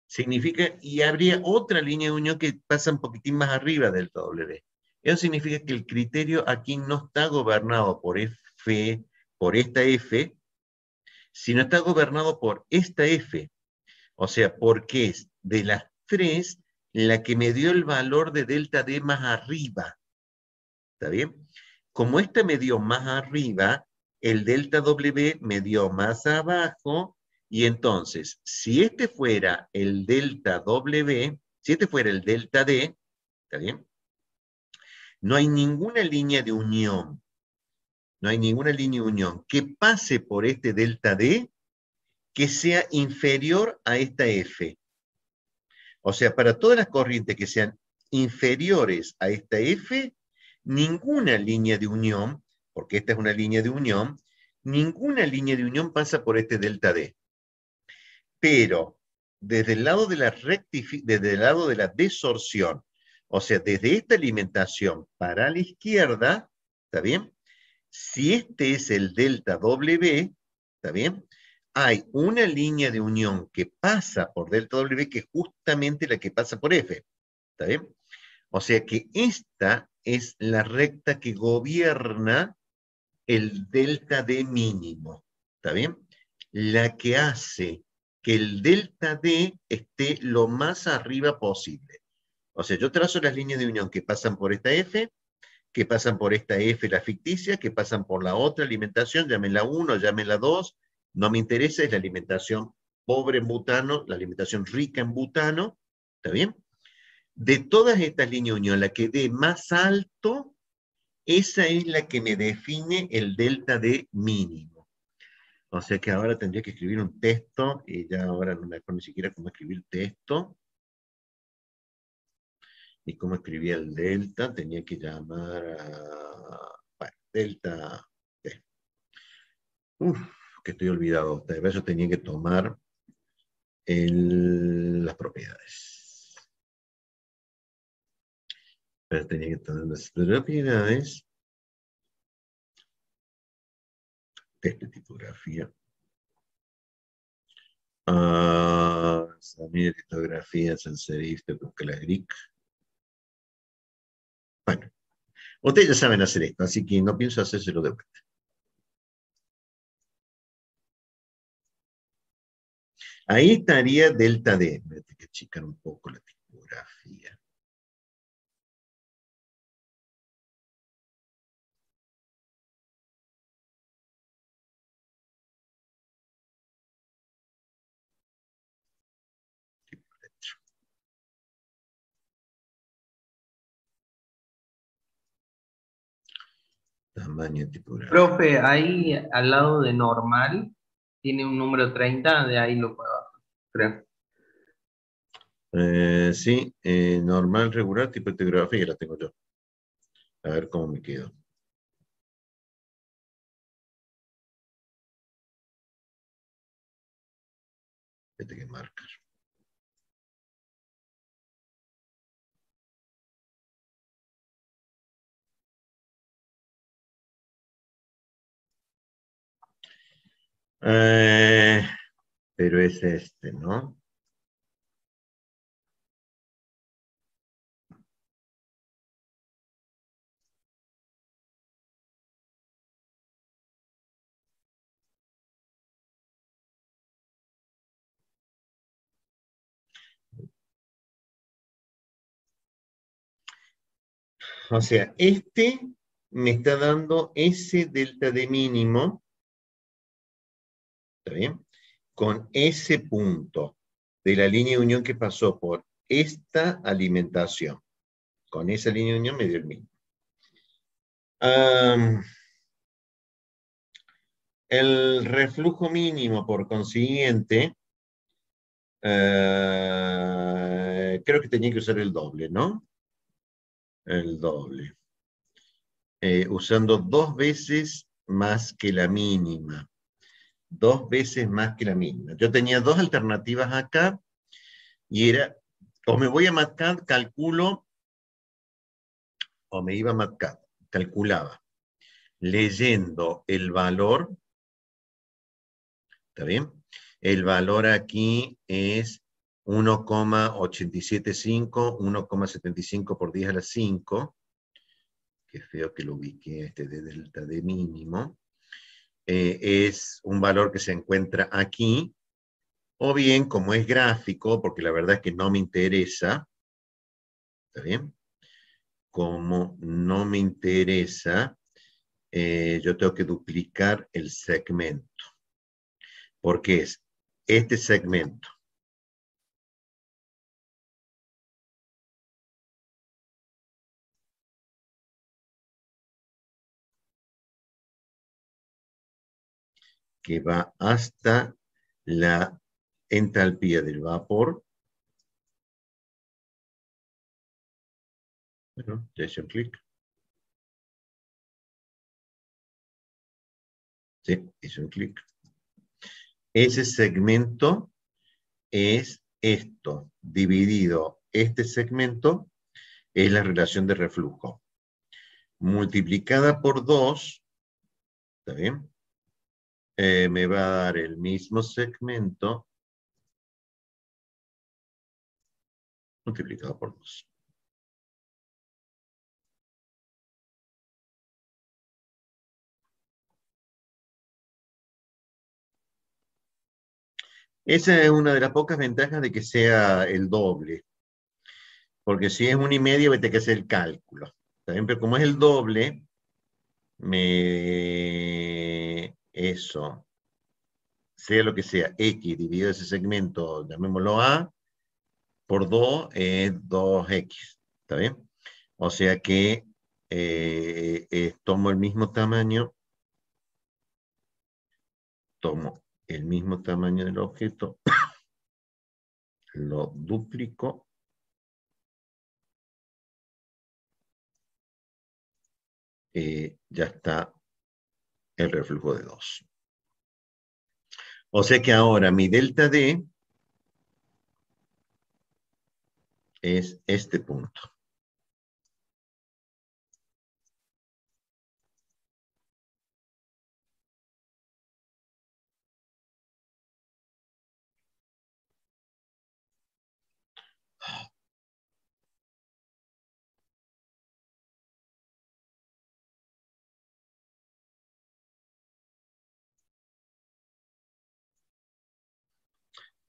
Significa, y habría otra línea de unión que pasa un poquitín más arriba del W. Eso significa que el criterio aquí no está gobernado por F, por esta F, sino está gobernado por esta F. O sea, porque es de las tres la que me dio el valor de delta D más arriba. ¿Está bien? Como esta me dio más arriba, el delta W me dio más abajo, y entonces, si este fuera el delta W, si este fuera el delta D, ¿está bien? No hay ninguna línea de unión, no hay ninguna línea de unión que pase por este delta D que sea inferior a esta F. O sea, para todas las corrientes que sean inferiores a esta F, ninguna línea de unión, porque esta es una línea de unión, ninguna línea de unión pasa por este delta D. Pero desde el lado de desde el lado de la desorción, o sea, desde esta alimentación para la izquierda, ¿está bien? Si este es el delta W, ¿está bien? Hay una línea de unión que pasa por delta W que es justamente la que pasa por F, ¿está bien? O sea que esta es la recta que gobierna el delta D mínimo, ¿está bien? La que hace que el delta D esté lo más arriba posible. O sea, yo trazo las líneas de unión que pasan por esta F, que pasan por esta F, la ficticia, que pasan por la otra alimentación, llámenla 1, llámenla 2, no me interesa, es la alimentación pobre en butano, la alimentación rica en butano, ¿está bien? De todas estas líneas de unión, la que dé más alto, esa es la que me define el delta D mínimo. O sea que ahora tendría que escribir un texto, y ya ahora no me acuerdo ni siquiera cómo escribir texto. Y cómo escribía el delta, tenía que llamar a... Bueno, delta D. Uf, que estoy olvidado. De eso tenía que tomar las propiedades. Pero tenía que tomar las propiedades de tipografía. Samir, litografía, sans serif, con Claric. Bueno, ustedes ya saben hacer esto, así que no pienso hacérselo de vuelta. Ahí estaría delta D. Voy a tener que achicar un poco la tipografía. Tamaño de tipografía. Profe, ahí al lado de normal tiene un número 30, de ahí lo puedo hacer, creo. Sí, normal, regular, tipo de tipografía, la tengo yo. A ver cómo me quedo. Este que marcar. Pero es este, ¿no? O sea, este me está dando ese delta D mínimo, ¿está bien? Con ese punto de la línea de unión que pasó por esta alimentación. Con esa línea de unión me dio el mínimo. El reflujo mínimo, por consiguiente, creo que tenía que usar el doble, ¿no? El doble. Usando 2 veces más que la mínima. 2 veces más que la mínima. Yo tenía 2 alternativas acá, y era, o me voy a MATCAD, calculo, o me iba a MATCAD, calculaba, leyendo el valor, ¿está bien? El valor aquí es 1,875, 1,75 por 10 a la 5, que feo que lo ubiqué de delta de mínimo, es un valor que se encuentra aquí, o bien, como es gráfico, porque la verdad es que no me interesa, ¿está bien? Como no me interesa, yo tengo que duplicar el segmento, porque es este segmento. Que va hasta la entalpía del vapor. Bueno, ya hice un clic. Sí, hice un clic. Ese segmento es esto, dividido este segmento, es la relación de reflujo. Multiplicada por 2, ¿está bien? Me va a dar el mismo segmento multiplicado por 2. Esa es una de las pocas ventajas de que sea el doble. Porque si es 1,5, vete que hacer el cálculo. ¿Está bien? Pero como es el doble, eso, sea lo que sea, X dividido ese segmento, llamémoslo A, por 2 es 2X. ¿Está bien? O sea que tomo el mismo tamaño, del objeto, lo duplico, ya está el reflujo de 2. O sea que ahora mi delta D es este punto.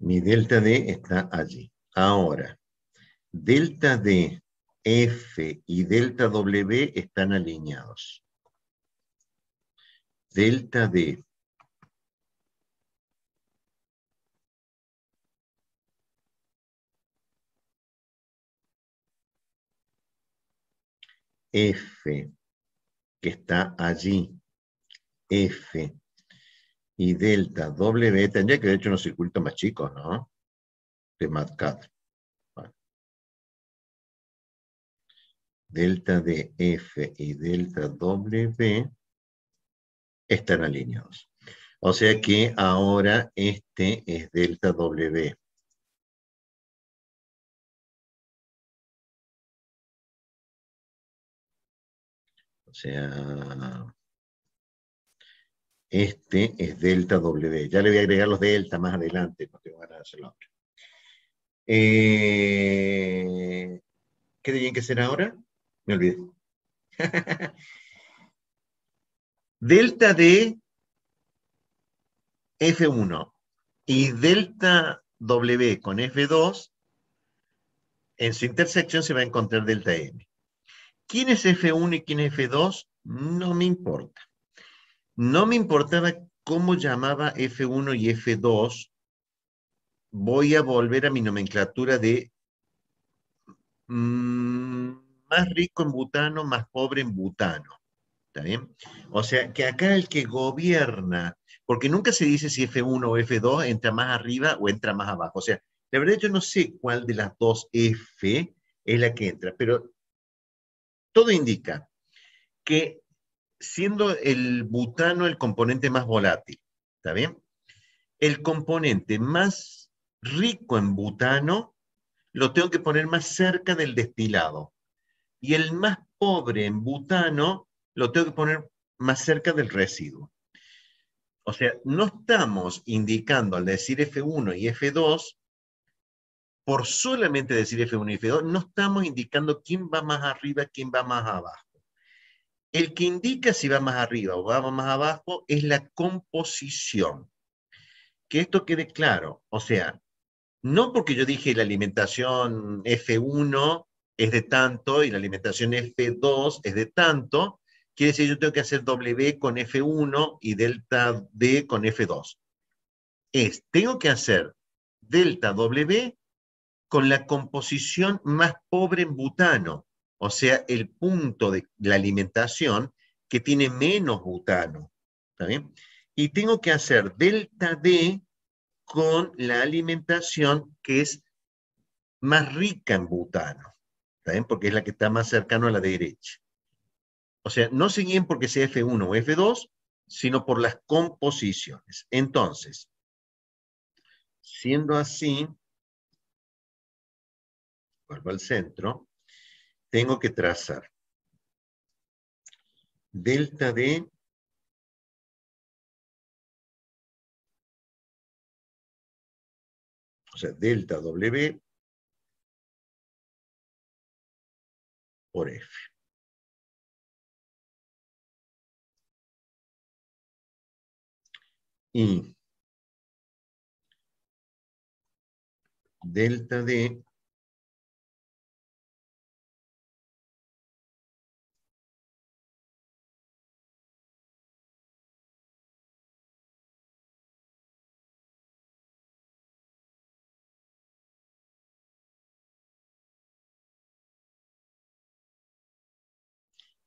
Mi delta D está allí. Ahora, delta D, F y delta W están alineados. Delta D, F, que está allí, F, y delta W, tendría que haber hecho unos circuitos más chicos, ¿no? De MATCAD. Bueno. Delta D, F y delta W están alineados. O sea que ahora este es delta W. O sea, este es delta W. Ya le voy a agregar los delta más adelante, no tengo ganas de hacerlo ahora. ¿Qué tenían que hacer ahora? Me olvidé. Delta de F1 y delta W con F2, en su intersección se va a encontrar delta M. ¿Quién es F1 y quién es F2? No me importa. No me importaba cómo llamaba F1 y F2. Voy a volver a mi nomenclatura de más rico en butano, más pobre en butano. ¿Está bien? O sea, que acá el que gobierna, porque nunca se dice si F1 o F2 entra más arriba o entra más abajo. O sea, La verdad yo no sé cuál de las dos F es la que entra, pero todo indica que siendo el butano el componente más volátil, ¿está bien? El componente más rico en butano lo tengo que poner más cerca del destilado. Y el más pobre en butano lo tengo que poner más cerca del residuo. O sea, no estamos indicando al decir F1 y F2, por solamente decir F1 y F2, no estamos indicando quién va más arriba, quién va más abajo. El que indica si va más arriba o va más abajo es la composición. Que esto quede claro. O sea, no porque yo dije la alimentación F1 es de tanto y la alimentación F2 es de tanto, quiere decir que yo tengo que hacer W con F1 y delta D con F2. Tengo que hacer delta W con la composición más pobre en butano, o sea, el punto de la alimentación que tiene menos butano. ¿Está bien? Y tengo que hacer delta D con la alimentación que es más rica en butano, ¿está bien? Porque es la que está más cercano a la derecha. O sea, no se guíen porque sea F1 o F2, sino por las composiciones. Entonces, siendo así, vuelvo al centro, tengo que trazar delta D o sea, delta W por F. Y delta D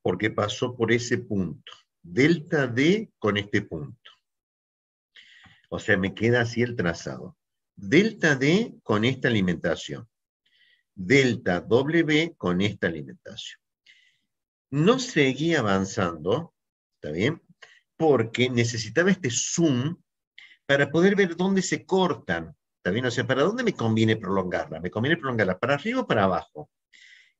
porque pasó por ese punto. Delta D con este punto. O sea, me queda así el trazado. Delta D con esta alimentación. Delta W con esta alimentación. No seguí avanzando, ¿está bien? Porque necesitaba este zoom para poder ver dónde se cortan, ¿está bien? O sea, ¿para dónde me conviene prolongarla? ¿Me conviene prolongarla para arriba o para abajo?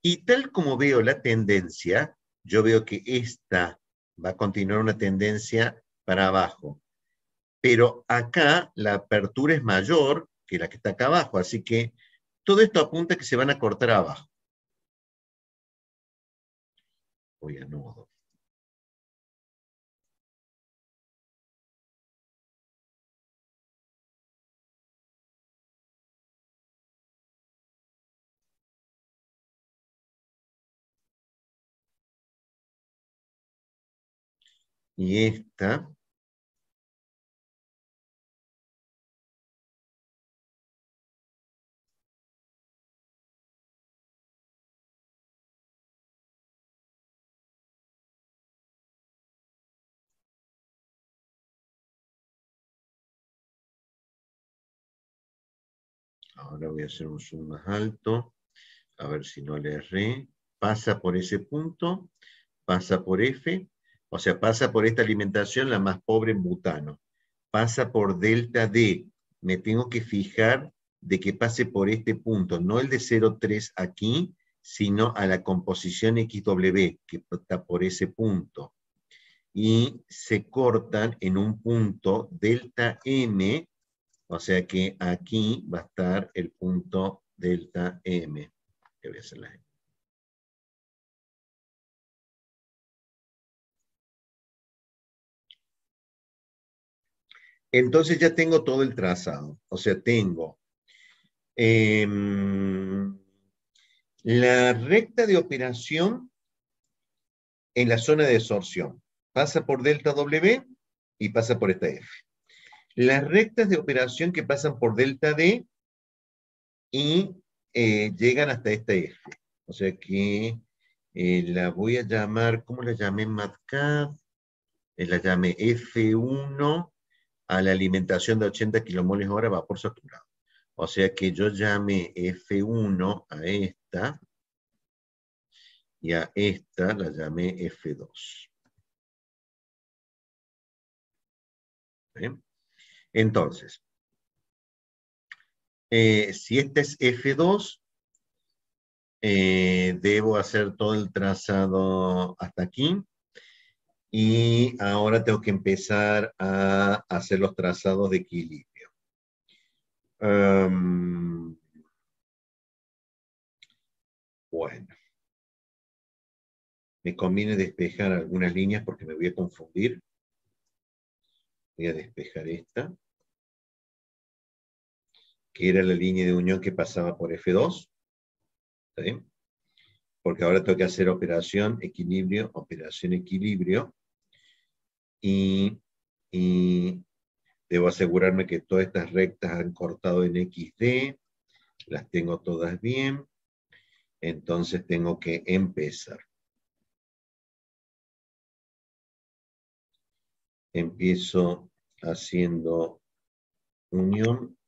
Y tal como veo la tendencia, yo veo que esta va a continuar una tendencia para abajo. Pero acá la apertura es mayor que la que está acá abajo, así que todo esto apunta a que se van a cortar abajo. Voy a nudo. Y esta ahora voy a hacer un zoom más alto, a ver si no le erré. Pasa por ese punto, pasa por F, o sea, pasa por esta alimentación, la más pobre en butano. Pasa por delta D. Me tengo que fijar de que pase por este punto, no el de 0,3 aquí, sino a la composición XW, que está por ese punto. Y se cortan en un punto delta M, o sea que aquí va a estar el punto delta M. Que voy a hacer la M. Entonces ya tengo todo el trazado. O sea, tengo la recta de operación en la zona de absorción. Pasa por delta W y pasa por esta F. Las rectas de operación que pasan por delta D y llegan hasta esta F. O sea que la voy a llamar, ¿cómo la llamé en MATCAD? La llamé F1 a la alimentación de 80 kmol/h vapor saturado. O sea que yo llame F1 a esta, y a esta la llamé F2. ¿Bien? Entonces, si este es F2, debo hacer todo el trazado hasta aquí. Y ahora tengo que empezar a hacer los trazados de equilibrio. Bueno, me conviene despejar algunas líneas porque me voy a confundir. Voy a despejar esta, que era la línea de unión que pasaba por F2. ¿Sí? Porque ahora tengo que hacer operación, equilibrio, operación, equilibrio. Y debo asegurarme que todas estas rectas han cortado en XD. Las tengo todas bien. Entonces tengo que empezar. Empiezo haciendo unión.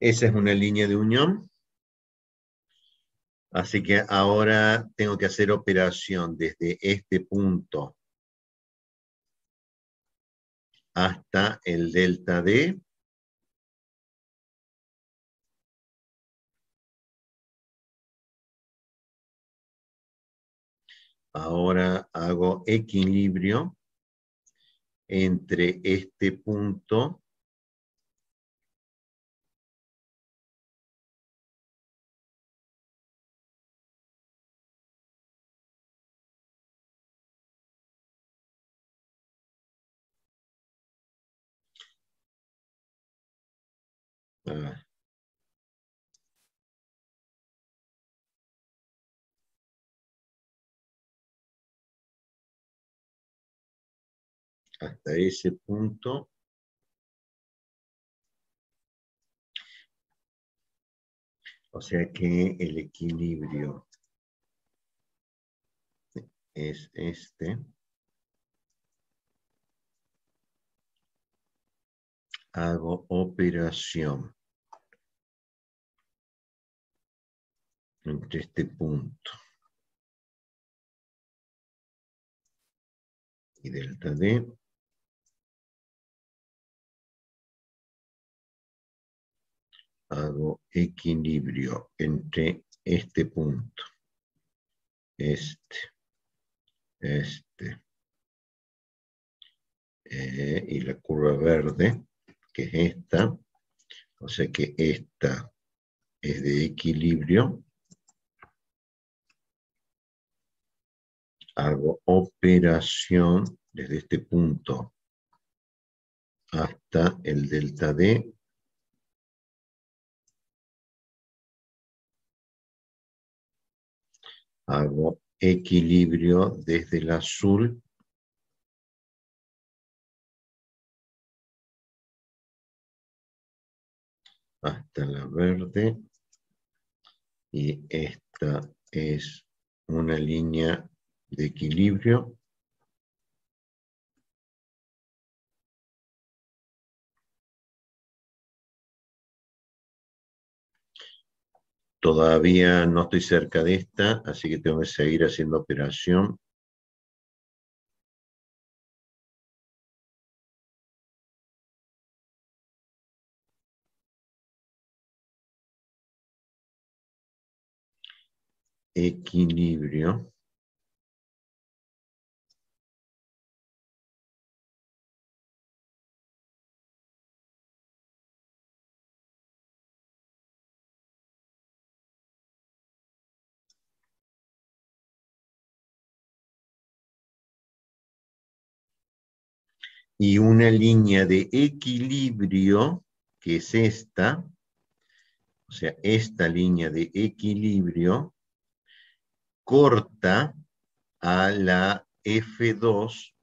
Esa es una línea de unión. Así que ahora tengo que hacer operación desde este punto hasta el delta D. Ahora hago equilibrio entre este punto hasta ese punto. O sea que el equilibrio es este. Hago operación entre este punto y delta D. Hago equilibrio entre este punto, este, y la curva verde, que es esta. O sea que esta es de equilibrio. Hago operación desde este punto hasta el delta D. Hago equilibrio desde el azul hasta la verde. Y esta es una línea de equilibrio. Todavía no estoy cerca de esta, así que tengo que seguir haciendo operación. Equilibrio. Y una línea de equilibrio, que es esta, o sea, esta línea de equilibrio corta a la F2,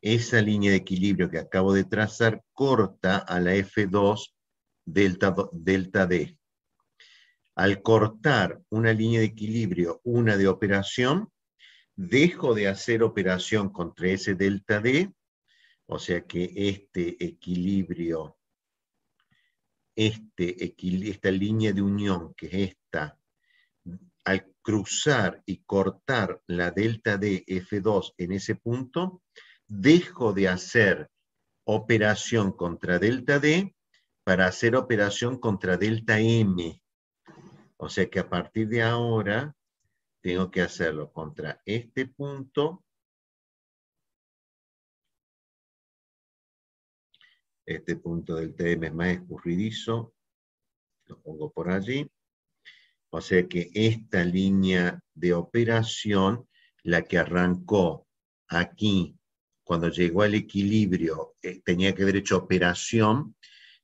esa línea de equilibrio que acabo de trazar corta a la F2 delta D. Al cortar una línea de equilibrio, una de operación, dejo de hacer operación contra ese delta D, o sea que esta línea de unión, que es esta, al cruzar y cortar la delta D F2 en ese punto, dejo de hacer operación contra delta D para hacer operación contra delta M. O sea que a partir de ahora tengo que hacerlo contra este punto. Este punto delta M es más escurridizo. Lo pongo por allí. O sea que esta línea de operación, la que arrancó aquí, cuando llegó al equilibrio, tenía que haber hecho operación,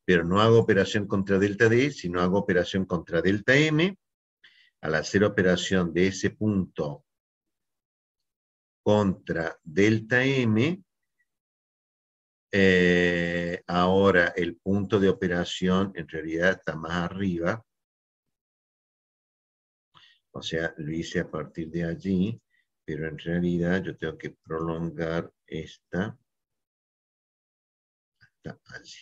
pero no hago operación contra delta D, sino hago operación contra delta M. Al hacer operación de ese punto contra delta M, ahora el punto de operación en realidad está más arriba. O sea, lo hice a partir de allí, pero en realidad yo tengo que prolongar esta hasta allí.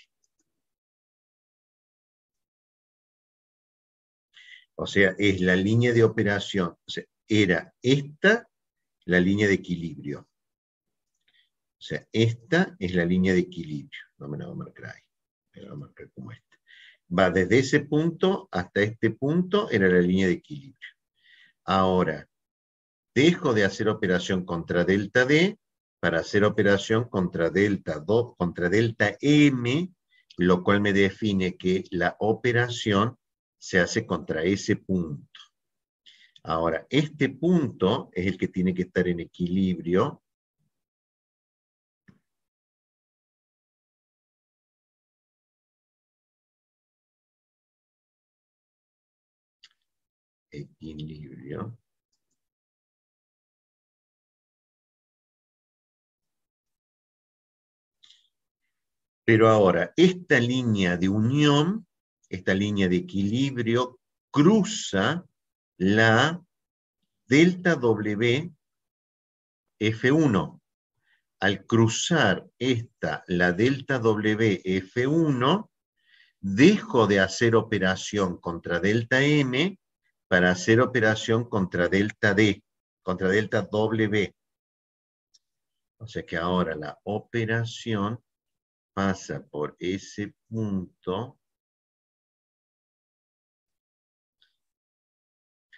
O sea, es la línea de operación. O sea, era esta la línea de equilibrio. O sea, esta es la línea de equilibrio. No me la voy a marcar ahí. Me la voy a marcar como esta. Va desde ese punto hasta este punto, era la línea de equilibrio. Ahora, dejo de hacer operación contra delta D para hacer operación contra delta M, lo cual me define que la operación se hace contra ese punto. Ahora, este punto es el que tiene que estar en equilibrio. Equilibrio. Pero ahora, esta línea de unión, esta línea de equilibrio, cruza la delta W F1. Al cruzar la delta W F1, dejo de hacer operación contra delta M para hacer operación contra delta D, contra delta W. O sea que ahora la operación pasa por ese punto.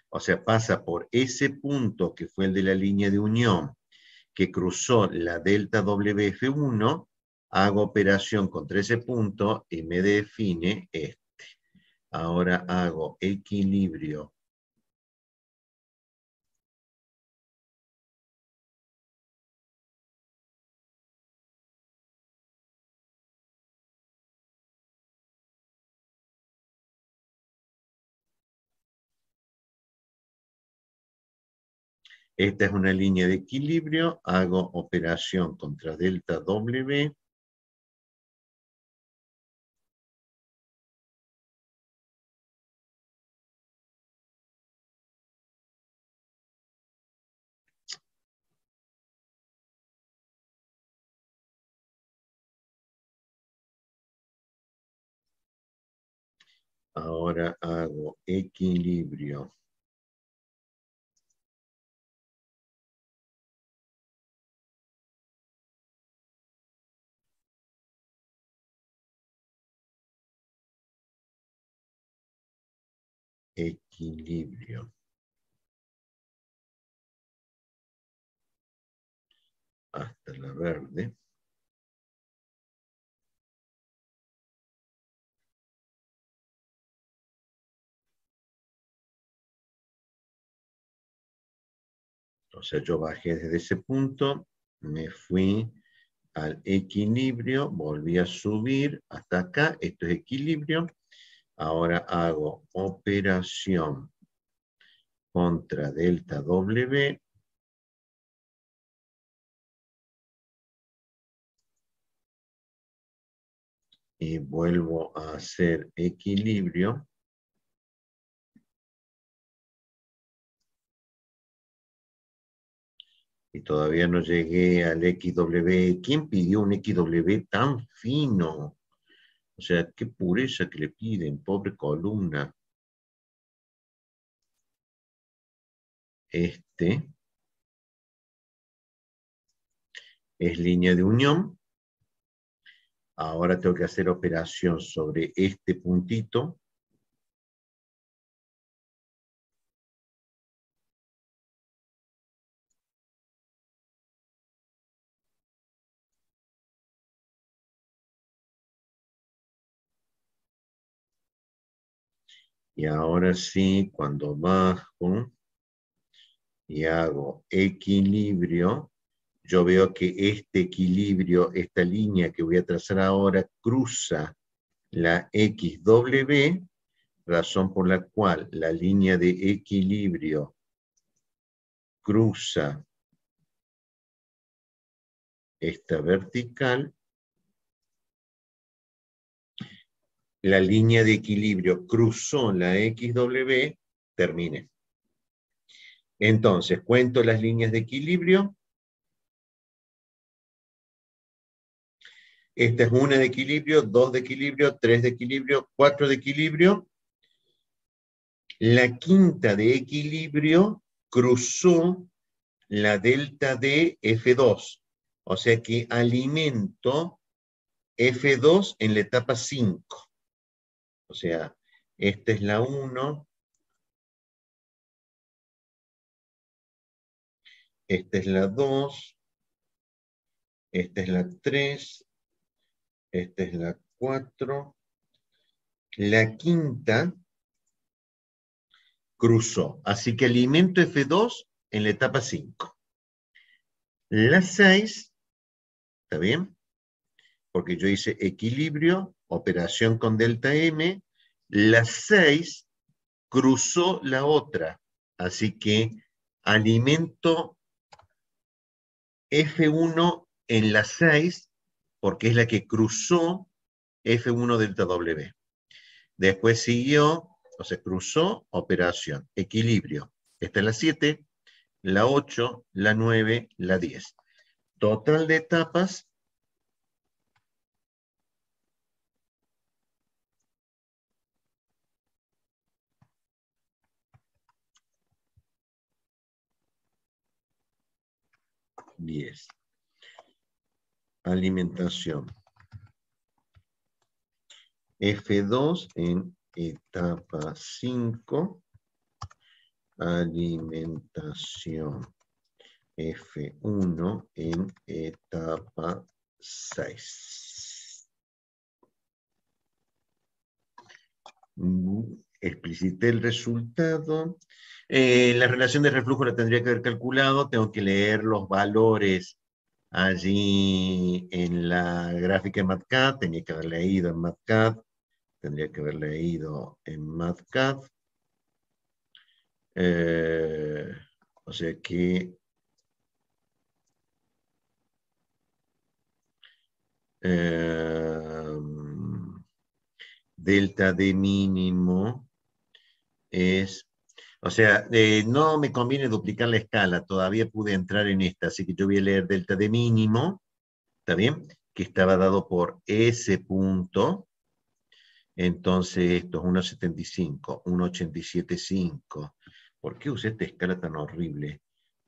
O sea, pasa por ese punto que fue el de la línea de unión, que cruzó la delta WF1, hago operación contra ese punto y me define este. Ahora hago equilibrio. Esta es una línea de equilibrio, hago operación contra delta W. Ahora hago equilibrio. Equilibrio. Hasta la verde. O sea, yo bajé desde ese punto, me fui al equilibrio, volví a subir hasta acá, esto es equilibrio. Ahora hago operación contra delta W. y vuelvo a hacer equilibrio. Y todavía no llegué al XW. ¿Quién pidió un XW tan fino? O sea, qué pureza que le piden, pobre columna. Este es línea de unión. Ahora tengo que hacer operación sobre este puntito. Y ahora sí, cuando bajo y hago equilibrio, yo veo que este equilibrio, esta línea que voy a trazar ahora, cruza la XW, razón por la cual la línea de equilibrio cruza esta vertical. La línea de equilibrio cruzó la XW, terminé. Entonces, cuento las líneas de equilibrio. Esta es una de equilibrio, 2 de equilibrio, 3 de equilibrio, 4 de equilibrio. La quinta de equilibrio cruzó la delta de F2. O sea que alimento F2 en la etapa 5. O sea, esta es la 1. Esta es la 2. Esta es la 3. Esta es la 4. La quinta cruzó. Así que alimento F2 en la etapa 5. La 6, ¿está bien? Porque yo hice equilibrio, operación con delta M. La 6 cruzó la otra. Así que alimento F1 en la 6, porque es la que cruzó F1 delta W. Después siguió, o sea, cruzó, operación, equilibrio. Esta es la 7, la 8, la 9, la 10. Total de etapas, 10. Alimentación. F2 en etapa 5. Alimentación. F1 en etapa 6. Explicité el resultado. La relación de reflujo la tendría que haber calculado. Tengo que leer los valores allí en la gráfica de MATCAD. Tenía que haber leído en MATCAD. Tendría que haber leído en MATCAD. O sea que delta D mínimo es, o sea, no me conviene duplicar la escala, todavía pude entrar en esta, así que yo voy a leer delta D mínimo, ¿está bien? Que estaba dado por ese punto, entonces esto es 1,75, 1,87,5. ¿Por qué usé esta escala tan horrible?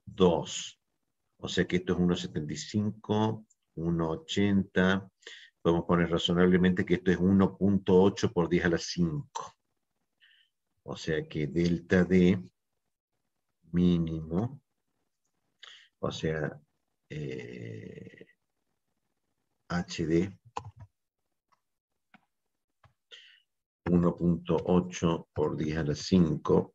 2. O sea que esto es 1,75, 1,80. Podemos poner razonablemente que esto es 1,8 por 10 a la 5. O sea que delta D mínimo, o sea, HD 1,8 por 10 a la 5.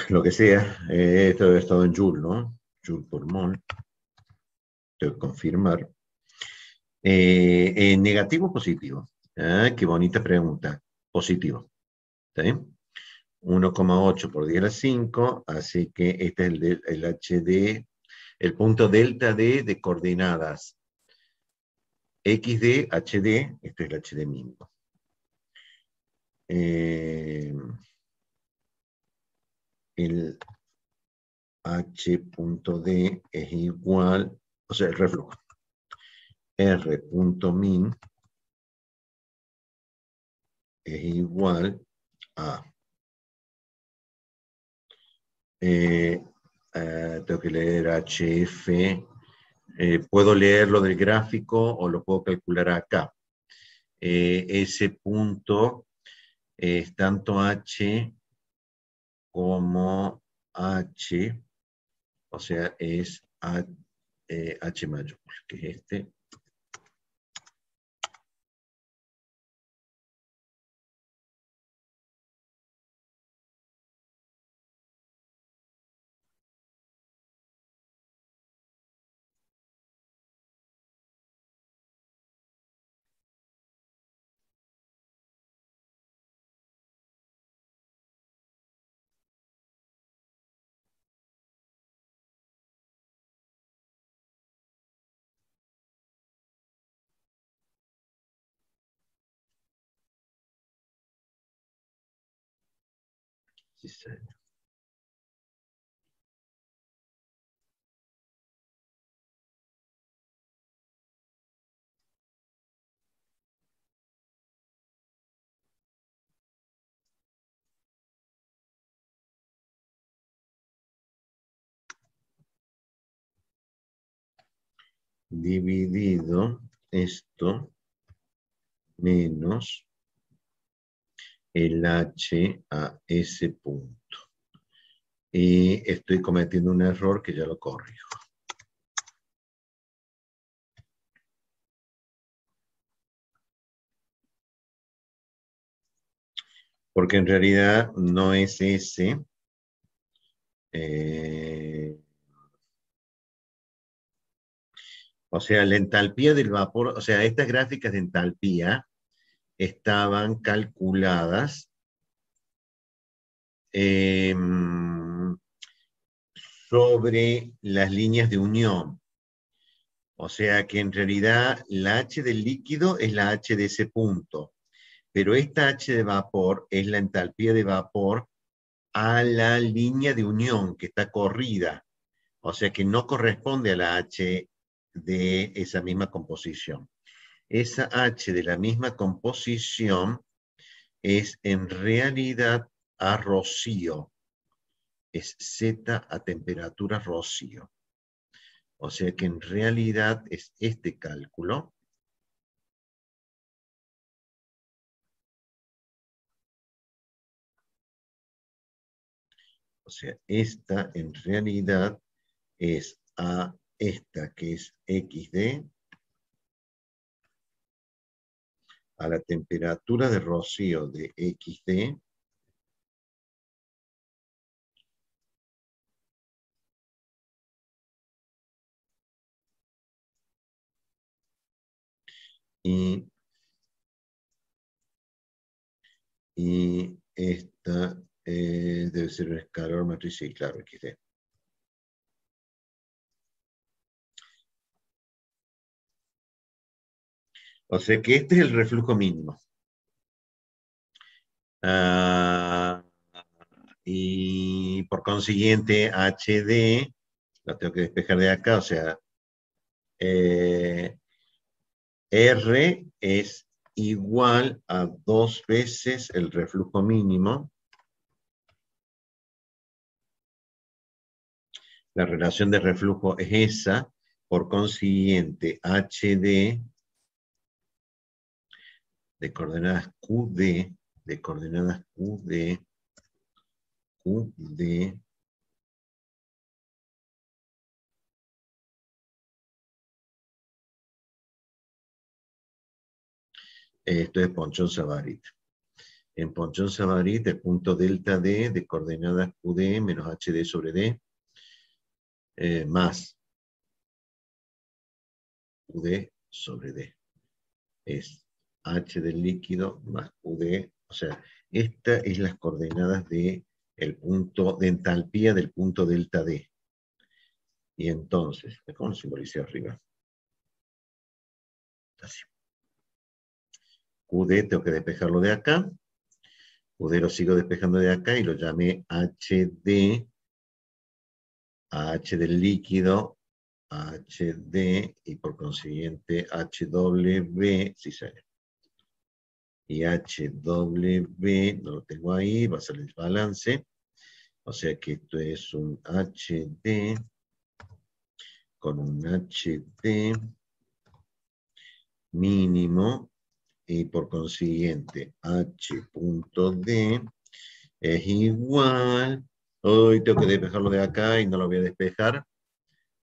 Lo que sea, esto debe estado en Joule, ¿no? Joule por mol. Tengo que confirmar. ¿Negativo o positivo? Ah, qué bonita pregunta. Positivo. ¿Está bien? 1,8 por 10 a la 5, así que este es el HD, el punto delta D de coordenadas XD, HD, esto es el HD mínimo. El H.D es igual, o sea, el reflujo, R.min es igual a, tengo que leer HF, puedo leerlo del gráfico o lo puedo calcular acá. Ese punto es tanto H como H, o sea, es H mayúscula, que es este. Sí, sí. Dividido esto menos el H a ese punto. Y estoy cometiendo un error que ya lo corrijo. Porque en realidad no es ese. O sea, la entalpía del vapor, o sea, estas gráficas de entalpía estaban calculadas sobre las líneas de unión. O sea que en realidad la H del líquido es la H de ese punto, pero esta H de vapor es la entalpía de vapor a la línea de unión que está corrida. O sea que no corresponde a la H de esa misma composición. Esa H de la misma composición es en realidad a rocío. Es Z a temperatura rocío. O sea que en realidad es este cálculo. O sea, esta en realidad es a esta que es XD a la temperatura de rocío de XD y esta debe ser un escalor matriz, sí, claro, XD. O sea que este es el reflujo mínimo. Y por consiguiente, HD, lo tengo que despejar de acá, o sea, R es igual a 2 veces el reflujo mínimo. La relación de reflujo es esa, por consiguiente, HD de coordenadas QD, QD, esto es Ponchon-Savarit. En Ponchon-Savarit, el punto delta D de coordenadas QD menos HD sobre D, más QD sobre D. Es H del líquido más QD, o sea, Esta es las coordenadas de el punto de entalpía del punto delta D. Y entonces, ¿cómo lo simbolicé arriba? Así. QD tengo que despejarlo de acá. QD lo sigo despejando de acá y lo llamé HD, a H del líquido, HD, y por consiguiente HW, si sale. Y HW, no lo tengo ahí, va a ser el balance. O sea que esto es un HD con un HD mínimo, y por consiguiente H.D es igual. Hoy tengo que despejarlo de acá y no lo voy a despejar.